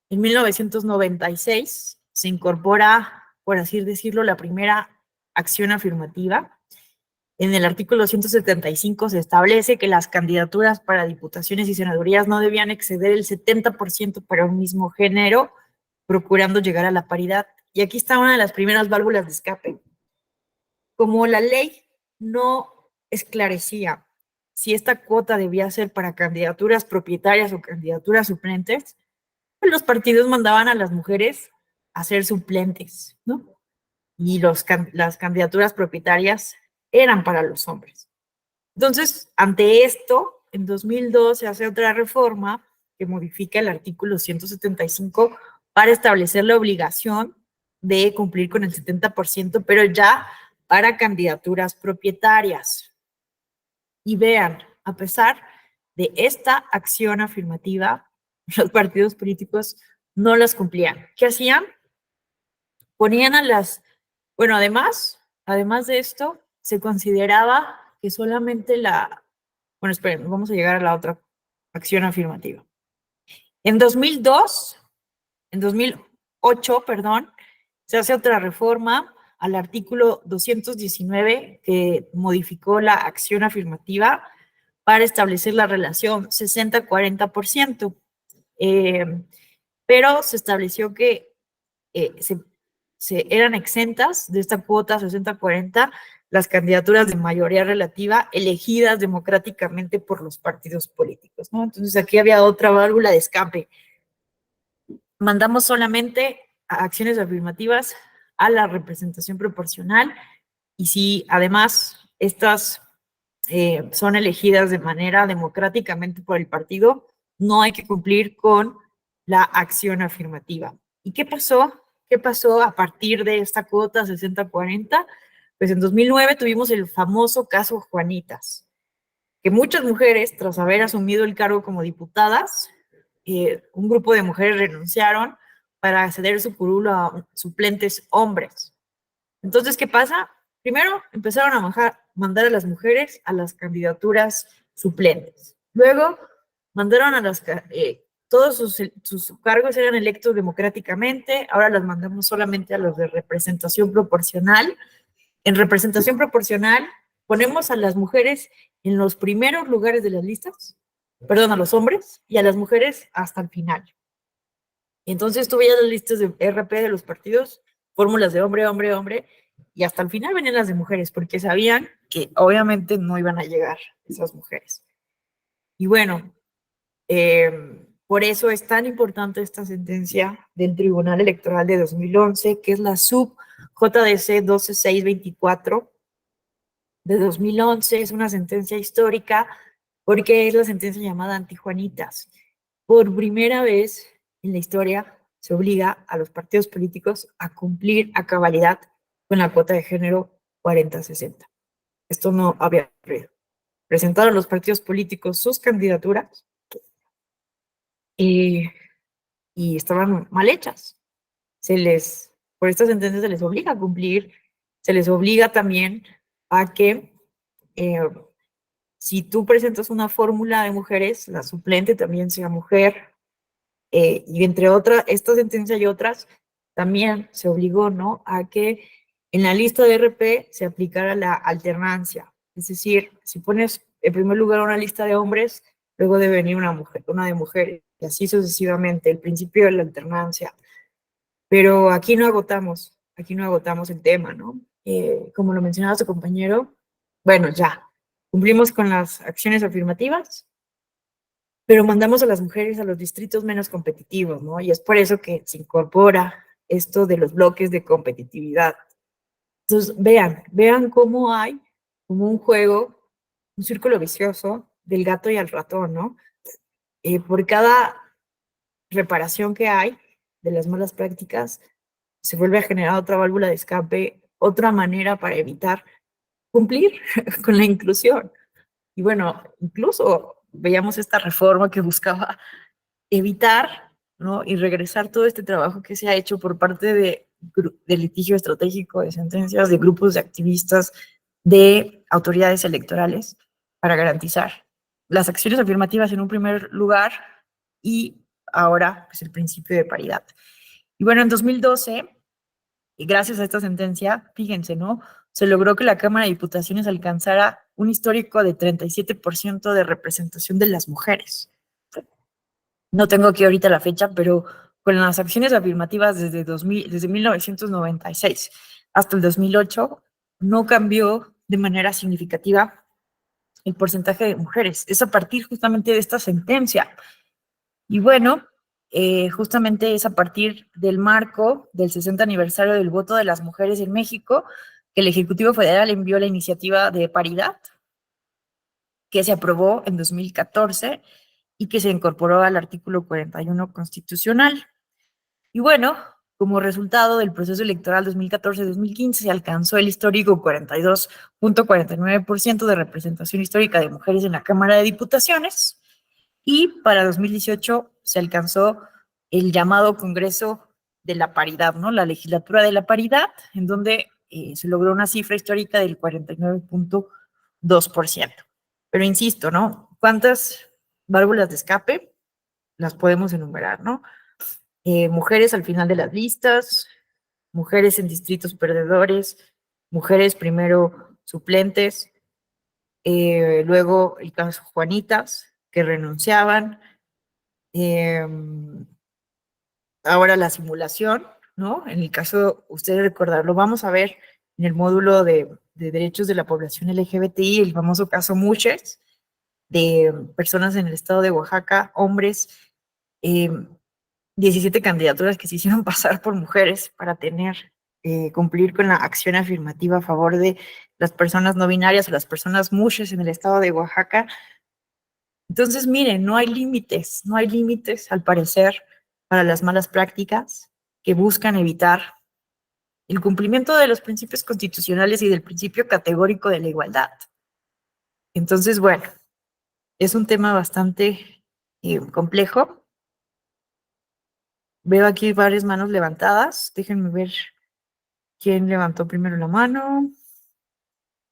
En 1996 se incorpora, por así decirlo, la primera acción afirmativa. En el artículo 175 se establece que las candidaturas para diputaciones y senadurías no debían exceder el 70% para un mismo género, procurando llegar a la paridad. Y aquí está una de las primeras válvulas de escape. Como la ley no esclarecía si esta cuota debía ser para candidaturas propietarias o candidaturas suplentes, pues los partidos mandaban a las mujeres a ser suplentes, ¿no? Y las candidaturas propietarias eran para los hombres. Entonces, ante esto, en 2002 se hace otra reforma que modifica el artículo 175 para establecer la obligación de cumplir con el 70%, pero ya para candidaturas propietarias. Y vean, a pesar de esta acción afirmativa, los partidos políticos no las cumplían. ¿Qué hacían? Ponían a las, bueno, además de esto, se consideraba que solamente bueno, esperen, vamos a llegar a la otra acción afirmativa. En 2008, perdón, se hace otra reforma al artículo 219 que modificó la acción afirmativa para establecer la relación 60-40%. Pero se estableció que eran exentas de esta cuota 60-40 las candidaturas de mayoría relativa elegidas democráticamente por los partidos políticos, ¿no? Entonces aquí había otra válvula de escape. Mandamos solamente a acciones afirmativas a la representación proporcional y si además estas son elegidas de manera democráticamente por el partido, no hay que cumplir con la acción afirmativa. ¿Y qué pasó? ¿Qué pasó a partir de esta cuota 60-40? Pues en 2009 tuvimos el famoso caso Juanitas, que muchas mujeres, tras haber asumido el cargo como diputadas, un grupo de mujeres renunciaron para ceder su curul a suplentes hombres. Entonces, ¿qué pasa? Primero empezaron a mandar a las mujeres a las candidaturas suplentes. Luego mandaron a todos sus cargos eran electos democráticamente, ahora las mandamos solamente a los de representación proporcional. En representación proporcional ponemos a las mujeres en los primeros lugares de las listas, perdón, a los hombres, y a las mujeres hasta el final. Y entonces tú veías las listas de RP de los partidos, fórmulas de hombre, hombre, hombre, y hasta el final venían las de mujeres, porque sabían que obviamente no iban a llegar esas mujeres. Y bueno, por eso es tan importante esta sentencia del Tribunal Electoral de 2011, que es la sub JDC 12624 de 2011, es una sentencia histórica porque es la sentencia llamada Antijuanitas. Por primera vez en la historia se obliga a los partidos políticos a cumplir a cabalidad con la cuota de género 40-60. Esto no había ocurrido. Presentaron los partidos políticos sus candidaturas y estaban mal hechas. Por esta sentencia se les obliga a cumplir, se les obliga también a que si tú presentas una fórmula de mujeres, la suplente también sea mujer, y entre otras, esta sentencia y otras, también se obligó, ¿no?, a que en la lista de RP se aplicara la alternancia. Es decir, si pones en primer lugar una lista de hombres, luego debe venir una de mujeres, y así sucesivamente, el principio de la alternancia. Pero aquí no agotamos el tema, ¿no? Como lo mencionaba su compañero, bueno, ya, cumplimos con las acciones afirmativas, pero mandamos a las mujeres a los distritos menos competitivos, ¿no? Y es por eso que se incorpora esto de los bloques de competitividad. Entonces, vean cómo hay como un juego, un círculo vicioso del gato y el ratón, ¿no? Por cada reparación que hay de las malas prácticas, se vuelve a generar otra válvula de escape, otra manera para evitar cumplir con la inclusión. Y bueno, incluso veíamos esta reforma que buscaba evitar, ¿no?, y regresar todo este trabajo que se ha hecho por parte de litigio estratégico, de sentencias, de grupos de activistas, de autoridades electorales, para garantizar las acciones afirmativas en un primer lugar y ahora pues el principio de paridad. Y bueno, en 2012, y gracias a esta sentencia, fíjense, ¿no?, se logró que la Cámara de Diputaciones alcanzara un histórico de 37% de representación de las mujeres. No tengo aquí ahorita la fecha, pero con las acciones afirmativas desde 1996 hasta el 2008, no cambió de manera significativa el porcentaje de mujeres. Es a partir justamente de esta sentencia. Y bueno, justamente es a partir del marco del 60 aniversario del voto de las mujeres en México que el Ejecutivo Federal envió la iniciativa de paridad que se aprobó en 2014 y que se incorporó al artículo 41 constitucional. Y bueno, Como resultado del proceso electoral 2014-2015 se alcanzó el histórico 42.49% de representación histórica de mujeres en la Cámara de Diputaciones, y para 2018 se alcanzó el llamado Congreso de la Paridad, ¿no? La legislatura de la paridad, en donde se logró una cifra histórica del 49.2%. Pero insisto, ¿no? ¿Cuántas válvulas de escape las podemos enumerar, ¿no? Mujeres al final de las listas, mujeres en distritos perdedores, mujeres primero suplentes, luego el caso Juanitas, que renunciaban, ahora la simulación, ¿no? En el caso, ustedes recordarán, lo vamos a ver en el módulo de derechos de la población LGBTI, el famoso caso Muches, de personas en el estado de Oaxaca, hombres, 17 candidaturas que se hicieron pasar por mujeres para cumplir con la acción afirmativa a favor de las personas no binarias o las personas Muches en el estado de Oaxaca. Entonces, miren, no hay límites al parecer para las malas prácticas que buscan evitar el cumplimiento de los principios constitucionales y del principio categórico de la igualdad. Entonces, bueno, es un tema bastante complejo. Veo aquí varias manos levantadas. Déjenme ver quién levantó primero la mano.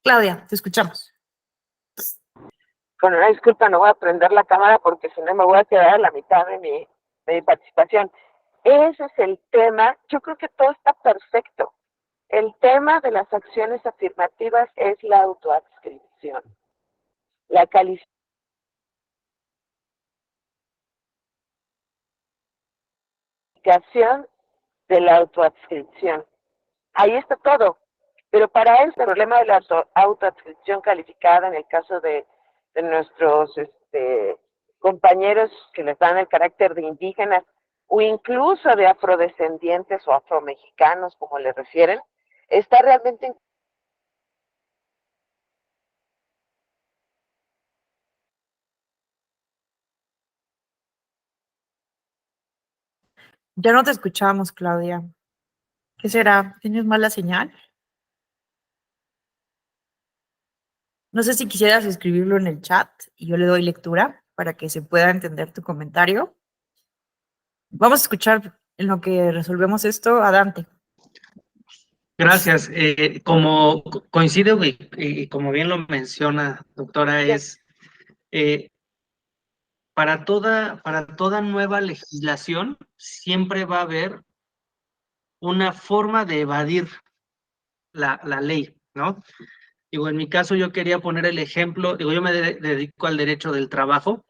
Claudia, te escuchamos. Con una disculpa, no voy a prender la cámara porque si no me voy a quedar a la mitad de mi participación. Ese es el tema. Yo creo que todo está perfecto. El tema de las acciones afirmativas es la autoadscripción. La calificación de la autoadscripción. Ahí está todo. Pero para el problema de la autoadscripción calificada, en el caso de nuestros compañeros que les dan el carácter de indígenas o incluso de afrodescendientes o afromexicanos, como le refieren, está realmente Ya no te escuchamos, Claudia. ¿Qué será? ¿Tienes mala señal? No sé si quisieras escribirlo en el chat y yo le doy lectura para que se pueda entender tu comentario. Vamos a escuchar en lo que resolvemos esto a Dante. Gracias. Como coincido y como bien lo menciona, doctora, es para toda nueva legislación siempre va a haber una forma de evadir la ley, ¿no? Digo, en mi caso yo quería poner el ejemplo, digo, yo me dedico al derecho del trabajo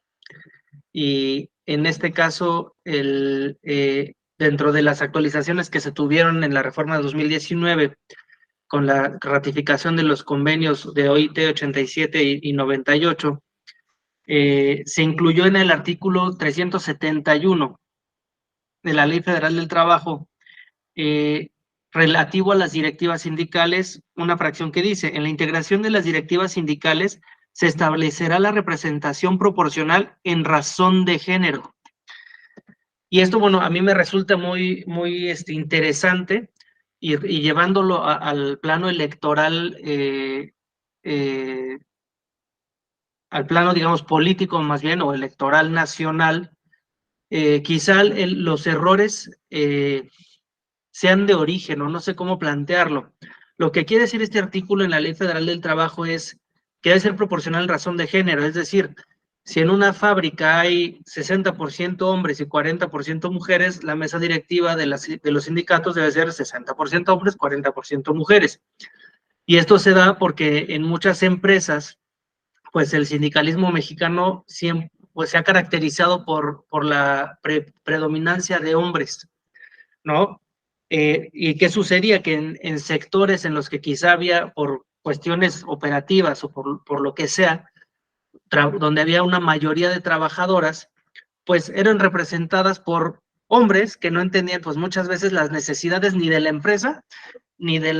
y en este caso, dentro de las actualizaciones que se tuvieron en la reforma de 2019, con la ratificación de los convenios de OIT 87 y 98, se incluyó en el artículo 371 de la Ley Federal del Trabajo, relativo a las directivas sindicales, una fracción que dice: en la integración de las directivas sindicales se establecerá la representación proporcional en razón de género. Y esto, bueno, a mí me resulta muy interesante, y llevándolo al plano electoral, al plano, digamos, político más bien, o electoral nacional, quizá los errores sean de origen, o no sé cómo plantearlo. Lo que quiere decir este artículo en la Ley Federal del Trabajo es que debe ser proporcional en razón de género, es decir, si en una fábrica hay 60% hombres y 40% mujeres, la mesa directiva de los sindicatos debe ser 60% hombres, 40% mujeres. Y esto se da porque en muchas empresas, pues el sindicalismo mexicano siempre, pues, se ha caracterizado por la predominancia de hombres, ¿no? ¿Y qué sucedía? Que en sectores en los que quizá había, por cuestiones operativas o por lo que sea, donde había una mayoría de trabajadoras, pues eran representadas por hombres que no entendían, pues muchas veces, las necesidades ni de la empresa, ni de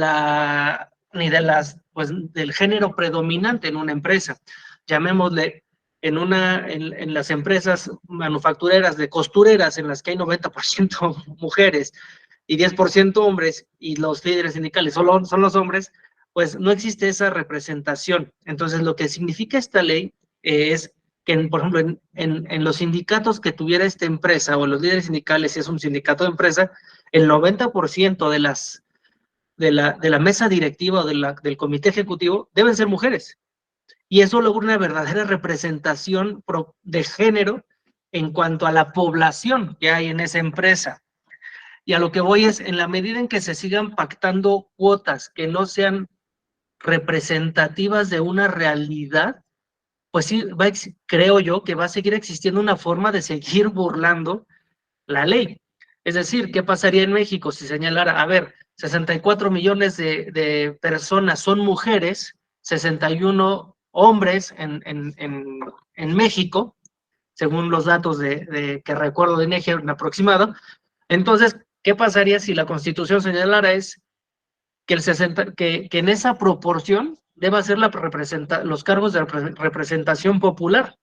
pues del género predominante en una empresa. Llamémosle, en las empresas manufactureras de costureras, en las que hay 90% mujeres, y 10% hombres, y los líderes sindicales son los hombres, pues no existe esa representación. Entonces, lo que significa esta ley es que, por ejemplo, en los sindicatos que tuviera esta empresa, o los líderes sindicales, si es un sindicato de empresa, el 90% de la mesa directiva o del comité ejecutivo deben ser mujeres. Y eso logra una verdadera representación de género en cuanto a la población que hay en esa empresa. Y a lo que voy es, en la medida en que se sigan pactando cuotas que no sean representativas de una realidad, pues sí, creo yo que va a seguir existiendo una forma de seguir burlando la ley. Es decir, ¿qué pasaría en México si señalara, a ver, 64 millones de personas son mujeres, 61 hombres en México, según los datos que recuerdo de INEGI en aproximado? Entonces, ¿qué pasaría si la Constitución señalara que, que en esa proporción deba ser los cargos de representación popular?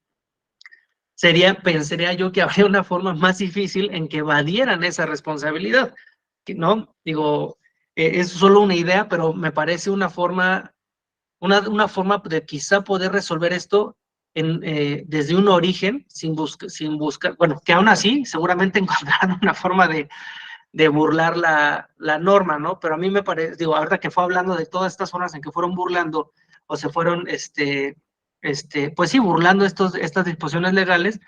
Pensaría yo que habría una forma más difícil en que evadieran esa responsabilidad, ¿no? Digo, es solo una idea, pero me parece una forma de quizá poder resolver esto desde un origen, sin buscar, bueno, que aún así seguramente encontrarán una forma de burlar la norma, ¿no? Pero a mí me parece, digo, ahorita que fue hablando de todas estas formas en que fueron burlando o se fueron, pues sí, burlando estas disposiciones legales,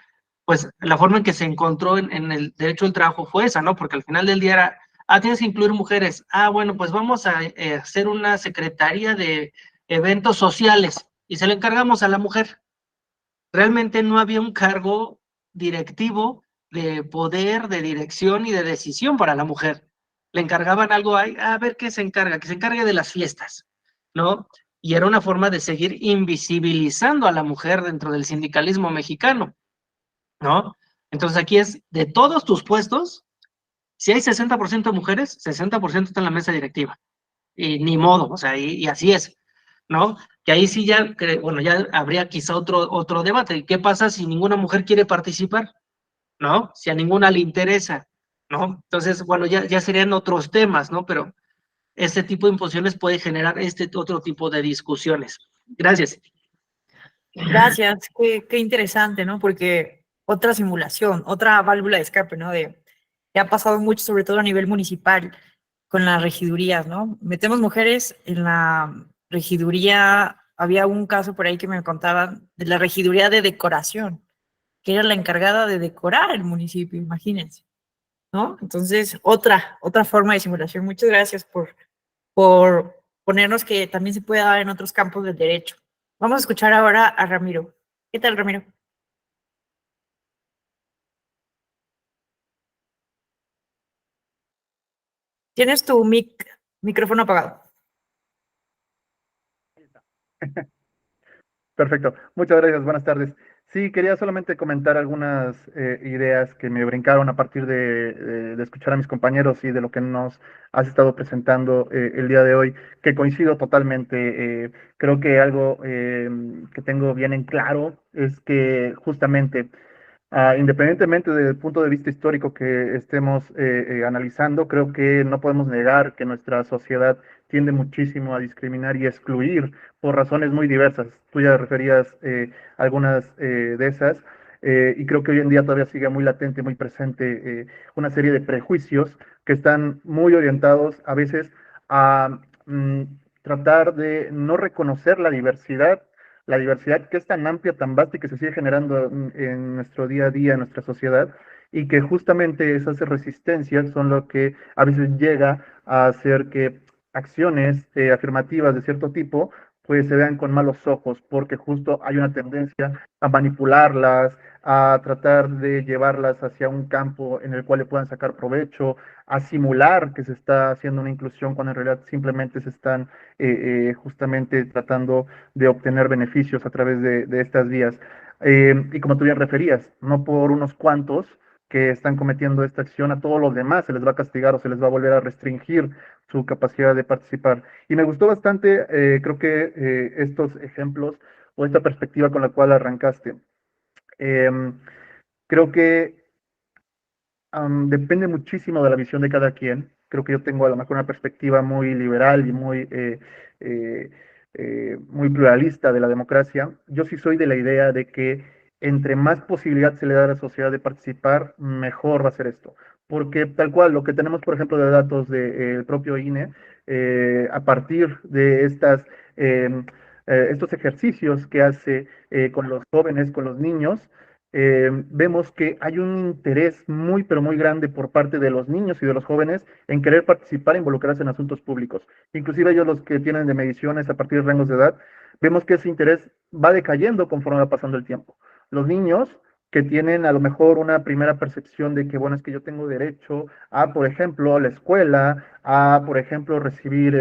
pues la forma en que se encontró en el derecho del trabajo fue esa, ¿no? Porque al final del día era, tienes que incluir mujeres, bueno, pues vamos a hacer una secretaría de eventos sociales y se le encargamos a la mujer. Realmente no había un cargo directivo de poder, de dirección y de decisión para la mujer. Le encargaban algo ahí, a ver qué se encarga, que se encargue de las fiestas, ¿no? Y era una forma de seguir invisibilizando a la mujer dentro del sindicalismo mexicano, ¿no? Entonces aquí es, de todos tus puestos, si hay 60% de mujeres, 60% está en la mesa directiva. Y ni modo, o sea, y así es, ¿no? Que ahí sí ya, bueno, ya habría quizá otro debate. ¿Qué pasa si ninguna mujer quiere participar? ¿No? Si a ninguna le interesa, ¿no? Entonces, bueno, ya serían otros temas, ¿no? Pero este tipo de imposiciones puede generar este otro tipo de discusiones. Gracias. Gracias, qué interesante, ¿no? Porque otra simulación, otra válvula de escape, ¿no? Que ha pasado mucho, sobre todo a nivel municipal, con las regidurías, ¿no? Metemos mujeres en la regiduría, había un caso por ahí que me contaban de la regiduría de decoración, que era la encargada de decorar el municipio, imagínense, ¿no? Entonces, otra forma de simulación. Muchas gracias por ponernos que también se puede dar en otros campos del derecho. Vamos a escuchar ahora a Ramiro. ¿Qué tal, Ramiro? Tienes tu micrófono apagado. Perfecto, muchas gracias, buenas tardes. Sí, quería solamente comentar algunas ideas que me brincaron a partir de escuchar a mis compañeros y de lo que nos has estado presentando el día de hoy, que coincido totalmente. Creo que algo que tengo bien en claro es que justamente independientemente del punto de vista histórico que estemos analizando, creo que no podemos negar que nuestra sociedad tiende muchísimo a discriminar y excluir por razones muy diversas. Tú ya referías algunas de esas, y creo que hoy en día todavía sigue muy latente, muy presente una serie de prejuicios que están muy orientados a veces a tratar de no reconocer la diversidad que es tan amplia, tan vasta y que se sigue generando en nuestro día a día, en nuestra sociedad, y que justamente esas resistencias son lo que a veces llega a hacer que acciones afirmativas de cierto tipo pues se vean con malos ojos, porque justo hay una tendencia a manipularlas, a tratar de llevarlas hacia un campo en el cual le puedan sacar provecho, a simular que se está haciendo una inclusión cuando en realidad simplemente se están justamente tratando de obtener beneficios a través de estas vías. Y como tú bien referías, no por unos cuantos que están cometiendo esta acción, a todos los demás se les va a castigar o se les va a volver a restringir su capacidad de participar. Y me gustó bastante, creo que estos ejemplos o esta perspectiva con la cual arrancaste. Creo que depende muchísimo de la visión de cada quien. Creo que yo tengo a lo mejor una perspectiva muy liberal y muy pluralista de la democracia. Yo sí soy de la idea de que entre más posibilidad se le da a la sociedad de participar, mejor va a ser esto. Porque tal cual, lo que tenemos, por ejemplo, de datos del propio INE, a partir de estos ejercicios que hace con los jóvenes, con los niños, vemos que hay un interés muy, pero muy grande por parte de los niños y de los jóvenes en querer participar e involucrarse en asuntos públicos. Inclusive ellos los que tienen de mediciones a partir de rangos de edad, vemos que ese interés va decayendo conforme va pasando el tiempo. Los niños que tienen a lo mejor una primera percepción de que, bueno, es que yo tengo derecho a, por ejemplo, la escuela, a, por ejemplo, recibir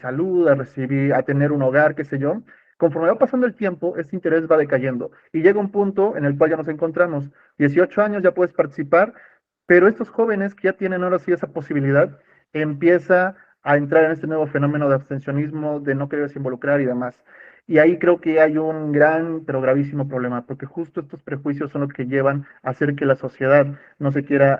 salud, a tener un hogar, qué sé yo, conforme va pasando el tiempo, ese interés va decayendo y llega un punto en el cual ya nos encontramos. 18 años ya puedes participar, pero estos jóvenes que ya tienen ahora sí esa posibilidad, empieza a entrar en este nuevo fenómeno de abstencionismo, de no quererse involucrar y demás. Y ahí creo que hay un gran, pero gravísimo problema, porque justo estos prejuicios son los que llevan a hacer que la sociedad no se quiera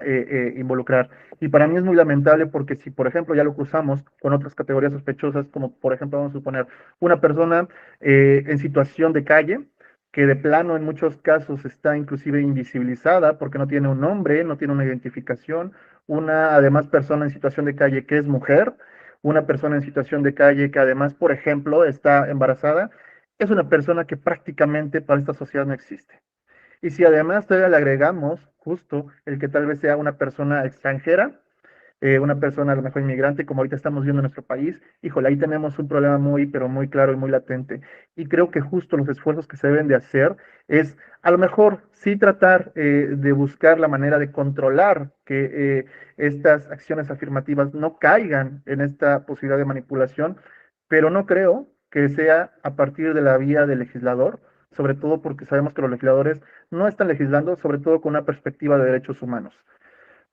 involucrar. Y para mí es muy lamentable porque si, por ejemplo, ya lo cruzamos con otras categorías sospechosas, como por ejemplo, vamos a suponer, una persona en situación de calle, que de plano en muchos casos está inclusive invisibilizada porque no tiene un nombre, no tiene una identificación, una además persona en situación de calle que es mujer, una persona en situación de calle que además, por ejemplo, está embarazada, es una persona que prácticamente para esta sociedad no existe. Y si además todavía le agregamos justo el que tal vez sea una persona extranjera, una persona a lo mejor inmigrante, como ahorita estamos viendo en nuestro país, híjole, ahí tenemos un problema muy, pero muy claro y muy latente. Y creo que justo los esfuerzos que se deben de hacer es, a lo mejor, sí tratar de buscar la manera de controlar que estas acciones afirmativas no caigan en esta posibilidad de manipulación, pero no creo que sea a partir de la vía del legislador, sobre todo porque sabemos que los legisladores no están legislando, sobre todo con una perspectiva de derechos humanos,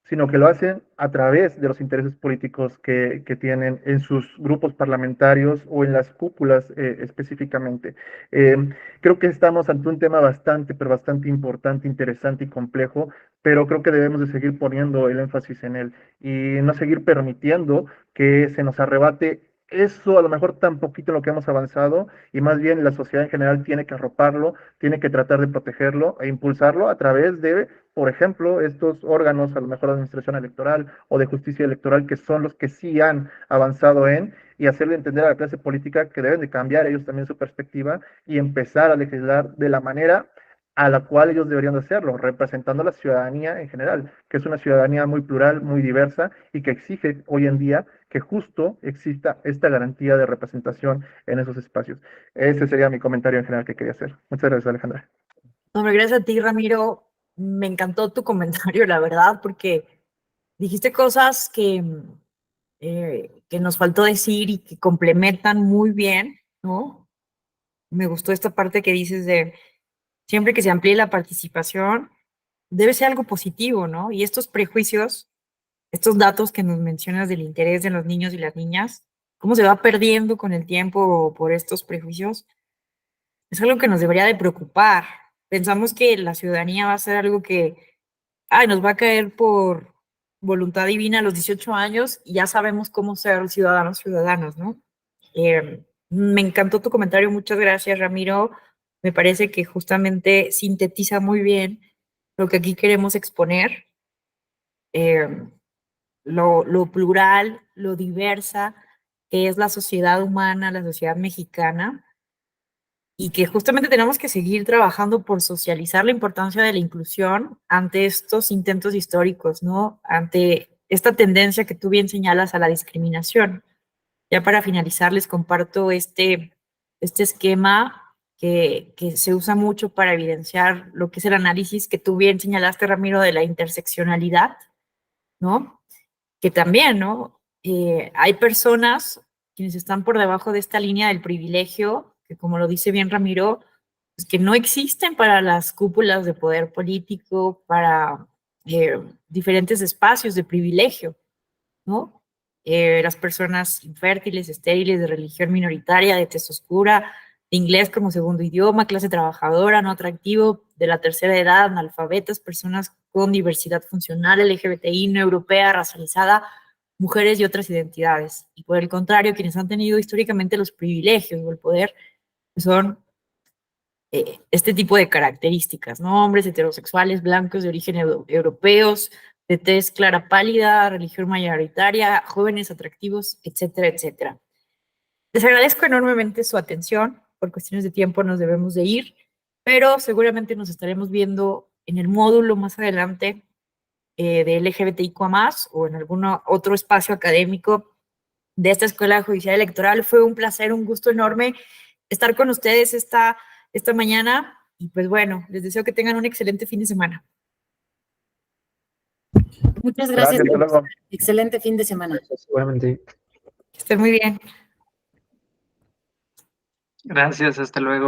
sino que lo hacen a través de los intereses políticos que tienen en sus grupos parlamentarios o en las cúpulas específicamente. Eh, Creo que estamos ante un tema bastante, pero bastante importante, interesante y complejo, pero creo que debemos de seguir poniendo el énfasis en él y no seguir permitiendo que se nos arrebate eso, a lo mejor tan poquito en lo que hemos avanzado, y más bien la sociedad en general tiene que arroparlo, tiene que tratar de protegerlo e impulsarlo a través de, por ejemplo, estos órganos, a lo mejor de administración electoral o de justicia electoral, que son los que sí han avanzado y hacerle entender a la clase política que deben de cambiar ellos también su perspectiva y empezar a legislar de la manera a la cual ellos deberían de hacerlo, representando a la ciudadanía en general, que es una ciudadanía muy plural, muy diversa y que exige hoy en día que justo exista esta garantía de representación en esos espacios. Ese sería mi comentario en general que quería hacer. Muchas gracias, Alejandra. Hombre, gracias a ti, Ramiro. Me encantó tu comentario, la verdad, porque dijiste cosas que nos faltó decir y que complementan muy bien, ¿no? Me gustó esta parte que dices de siempre que se amplíe la participación, debe ser algo positivo, ¿no? Y estos prejuicios, estos datos que nos mencionas del interés de los niños y las niñas, cómo se va perdiendo con el tiempo por estos prejuicios, es algo que nos debería de preocupar. Pensamos que la ciudadanía va a ser algo que nos va a caer por voluntad divina a los 18 años y ya sabemos cómo ser ciudadanos, ¿no? Me encantó tu comentario, muchas gracias, Ramiro. Me parece que justamente sintetiza muy bien lo que aquí queremos exponer, eh, lo plural, lo diversa que es la sociedad humana, la sociedad mexicana, y que justamente tenemos que seguir trabajando por socializar la importancia de la inclusión ante estos intentos históricos, ¿no? Ante esta tendencia que tú bien señalas a la discriminación. Ya para finalizar, les comparto este esquema que se usa mucho para evidenciar lo que es el análisis que tú bien señalaste, Ramiro, de la interseccionalidad, ¿no? Que también, ¿no? Hay personas quienes están por debajo de esta línea del privilegio, que como lo dice bien Ramiro, pues que no existen para las cúpulas de poder político, para diferentes espacios de privilegio, ¿no? Las personas infértiles, estériles, de religión minoritaria, de tez oscura, inglés como segundo idioma, clase trabajadora, no atractivo, de la tercera edad, analfabetas, personas con diversidad funcional, LGBTI, no europea, racializada, mujeres y otras identidades. Y por el contrario, quienes han tenido históricamente los privilegios o el poder son este tipo de características, ¿no? Hombres heterosexuales, blancos, de origen europeos, de tez clara pálida, religión mayoritaria, jóvenes atractivos, etcétera, etcétera. Les agradezco enormemente su atención. Por cuestiones de tiempo nos debemos de ir, pero seguramente nos estaremos viendo en el módulo más adelante de LGBTIQ+, o en algún otro espacio académico de esta Escuela Judicial Electoral. Fue un placer, un gusto enorme estar con ustedes esta mañana, y pues bueno, les deseo que tengan un excelente fin de semana. Muchas gracias. Hasta luego. Excelente fin de semana. Seguramente. Que estén muy bien. Gracias, hasta luego.